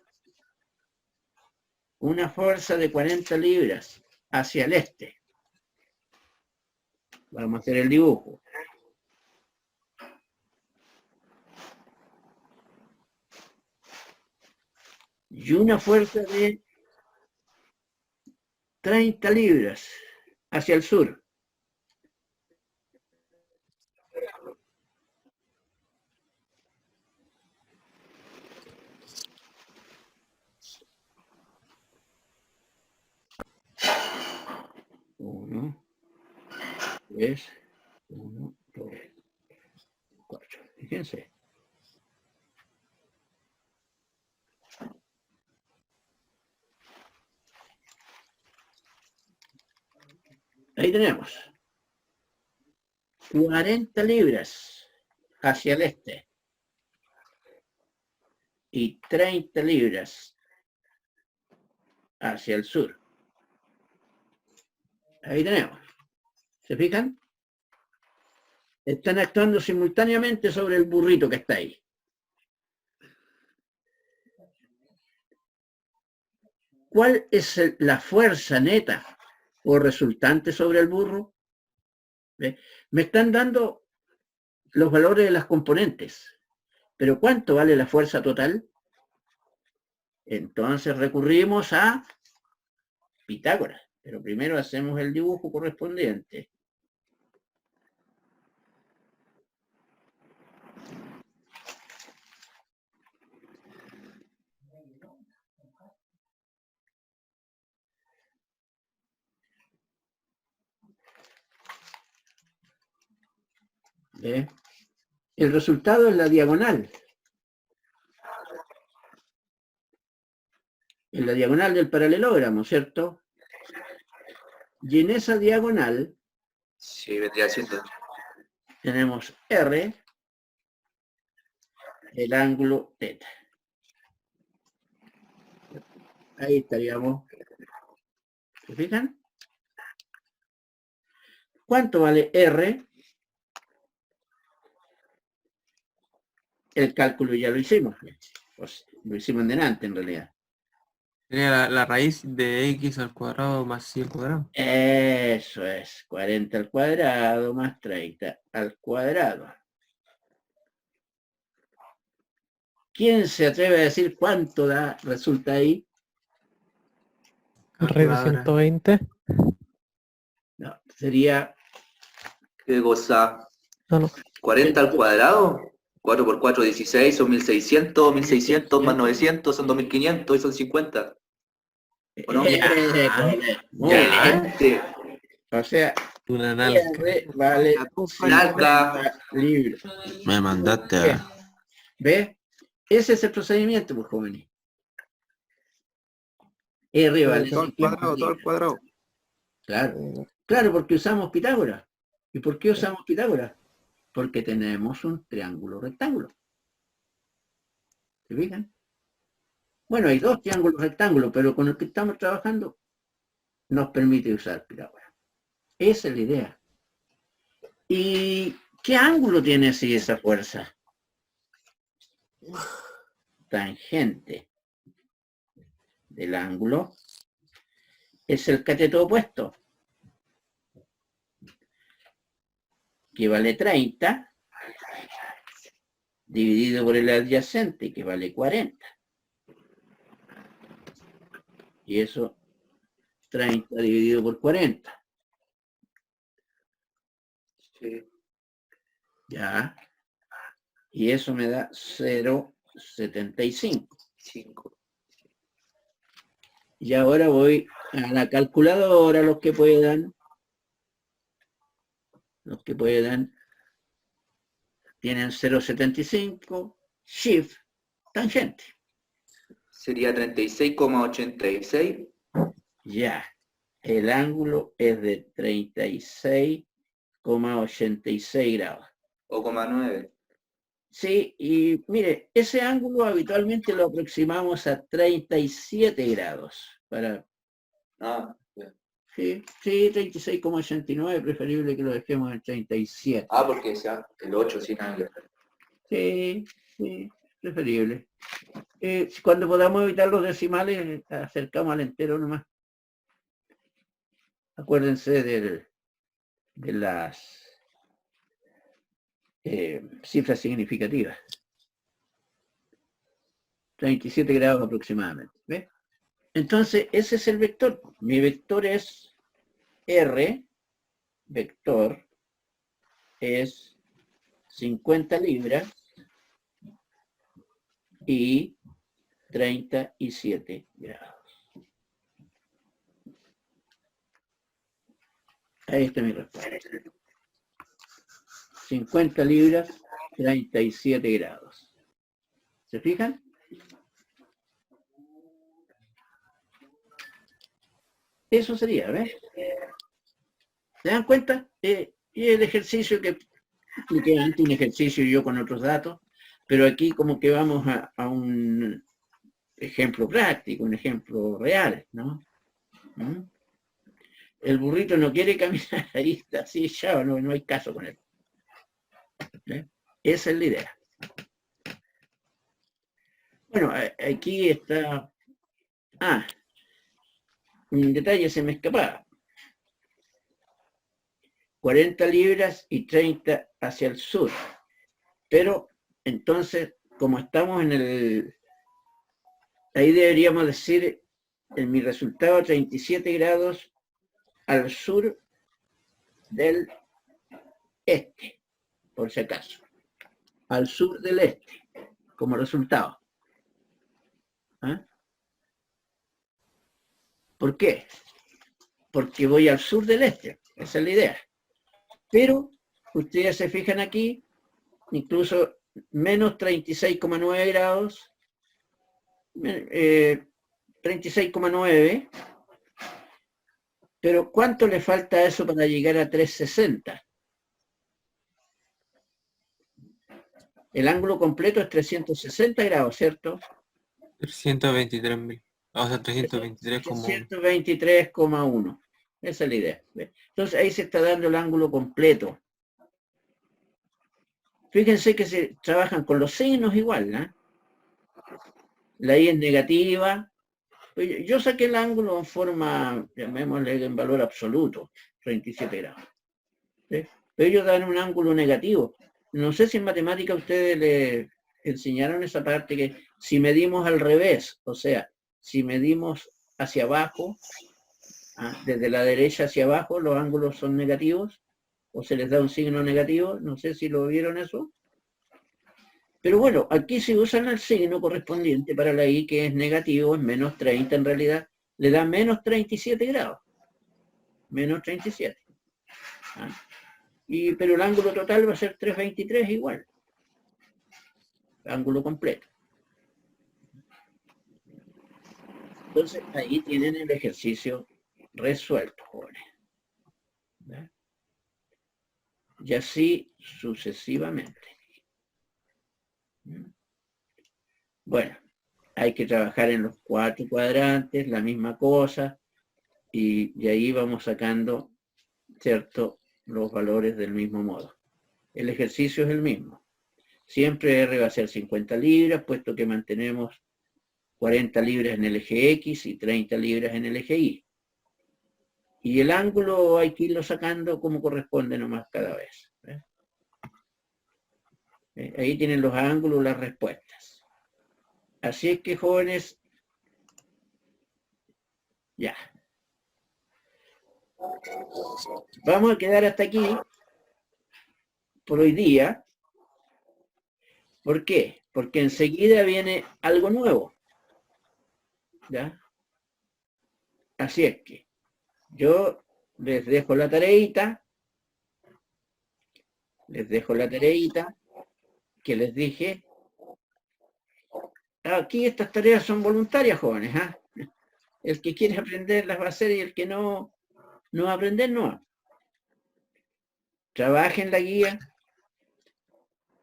Una fuerza de 40 libras hacia el este. Vamos a hacer el dibujo. Y una fuerza de 30 libras hacia el sur. Uno, tres, 1, 2, 4. Fíjense. Ahí tenemos 40 libras hacia el este y 30 libras hacia el sur. Ahí tenemos. ¿Se fijan? Están actuando simultáneamente sobre el burrito que está ahí. ¿Cuál es la fuerza neta o resultante sobre el burro? ¿Ve? Me están dando los valores de las componentes, pero ¿cuánto vale la fuerza total? Entonces recurrimos a Pitágoras, pero primero hacemos el dibujo correspondiente. ¿Ve? El resultado es la diagonal. En la diagonal del paralelogramo, ¿cierto? Y en esa diagonal Sí, vendría siendo. tenemos R, el ángulo θ. Ahí estaríamos. ¿Se fijan? ¿Cuánto vale R? El cálculo ya lo hicimos. Pues, lo hicimos en delante, en realidad. Sería la raíz de x al cuadrado más y al cuadrado. Eso es, 40 al cuadrado más 30 al cuadrado. ¿Quién se atreve a decir cuánto resulta ahí? Raíz de 120. No, sería... ¿Qué cosa? No. 40 al cuadrado. 4 por 4, 16, son 1600, 1600 más 900 son 2500 y son 50. ¿O no? Muy Ya. bien. O sea, Una nalga. R vale Nalga. 50 libras. Me mandaste Bien. a... ¿Ves? Ese es el procedimiento, pues, jóvenes. R vale Todo el 50 cuadrado, todo el libras. cuadrado. Claro. Claro, porque usamos Pitágoras. ¿Y por qué usamos Pitágoras? Porque tenemos un triángulo rectángulo. ¿Se fijan? Bueno, hay dos triángulos rectángulos, pero con el que estamos trabajando nos permite usar Pitágoras. Esa es la idea. ¿Y qué ángulo tiene así esa fuerza? Tangente del ángulo es el cateto opuesto, que vale 30, dividido por el adyacente, que vale 40. Y eso, 30 dividido por 40. Sí. Ya. Y eso me da 0,75. 5. Y ahora voy a la calculadora, los que puedan. Los que puedan. Tienen 0,75, shift, tangente. Sería 36,86. Ya. El ángulo es de 36,86 grados. O 9. Sí, y mire, ese ángulo habitualmente lo aproximamos a 37 grados. Sí, 36,89, preferible que lo dejemos en 37. Porque sea el 8 sin ángulo. Sí, preferible. Cuando podamos evitar los decimales, acercamos al entero nomás. Acuérdense de las cifras significativas. 37 grados aproximadamente. ¿Ves? Entonces, ese es el vector. Mi vector es R, vector, es 50 libras y 37 grados. Ahí está mi respuesta. 50 libras, 37 grados. ¿Se fijan? Eso sería, ¿ves? ¿Se dan cuenta? Y el ejercicio que antes, un ejercicio yo con otros datos, pero aquí como que vamos a un ejemplo práctico, un ejemplo real, ¿no? El burrito no quiere caminar, ahí está así echado, no hay caso con él. ¿Ves? Esa es la idea. Bueno, aquí está... un detalle se me escapaba. 40 libras y 30 hacia el sur. Pero entonces, como estamos en el... Ahí deberíamos decir, en mi resultado, 37 grados al sur del este, por si acaso. Al sur del este, como resultado. ¿Por qué? Porque voy al sur del este, esa es la idea. Pero, ustedes se fijan aquí, incluso menos 36,9 grados, 36,9, pero ¿cuánto le falta a eso para llegar a 360? El ángulo completo es 360 grados, ¿cierto? 323.000. O sea, 323,1. 323,1. Esa es la idea. Entonces ahí se está dando el ángulo completo. Fíjense que se trabajan con los signos igual, ¿no? La I es negativa. Yo saqué el ángulo en forma, llamémosle en valor absoluto, 37 grados. ¿Sí? Ellos dan un ángulo negativo. No sé si en matemática ustedes le enseñaron esa parte que si medimos al revés, o sea, si medimos hacia abajo, desde la derecha hacia abajo, los ángulos son negativos, o se les da un signo negativo, no sé si lo vieron eso. Pero bueno, aquí se usa el signo correspondiente para la I, que es negativo, es menos 30 en realidad, le da menos 37 grados. Menos 37. ¿Ah? Pero el ángulo total va a ser 323 igual. Ángulo completo. Entonces, ahí tienen el ejercicio resuelto, jóvenes. ¿Verdad? Y así sucesivamente. Bueno, hay que trabajar en los 4 cuadrantes, la misma cosa, y ahí vamos sacando, ¿cierto?, los valores del mismo modo. El ejercicio es el mismo. Siempre R va a ser 50 libras, puesto que mantenemos 40 libras en el eje X y 30 libras en el eje Y. Y el ángulo hay que irlo sacando como corresponde nomás cada vez. Ahí tienen los ángulos, las respuestas. Así es que, jóvenes, ya. Vamos a quedar hasta aquí por hoy día. ¿Por qué? Porque enseguida viene algo nuevo. ¿Ya? Así es que yo les dejo la tareita. Que les dije. Aquí estas tareas son voluntarias, jóvenes. ¿Ah? El que quiere aprender las va a hacer y el que no va a aprender, no. Trabajen la guía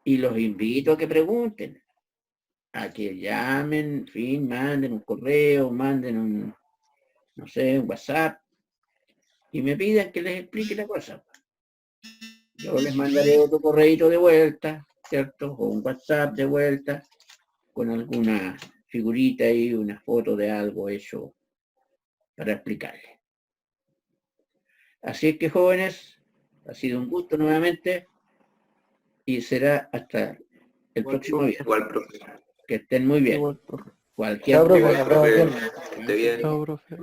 y los invito a que pregunten, a que llamen, en fin, manden un correo, manden un, no sé, un WhatsApp y me pidan que les explique la cosa. Yo les mandaré otro correito de vuelta, ¿cierto? O un WhatsApp de vuelta con alguna figurita y una foto de algo hecho para explicarles. Así es que, jóvenes, ha sido un gusto nuevamente y será hasta el próximo viernes. Igual, profe. Que estén muy bien. Igual, profe. Cualquier Chao, profe, cosa. nos vemos bien. Esté bien. Chao, profe.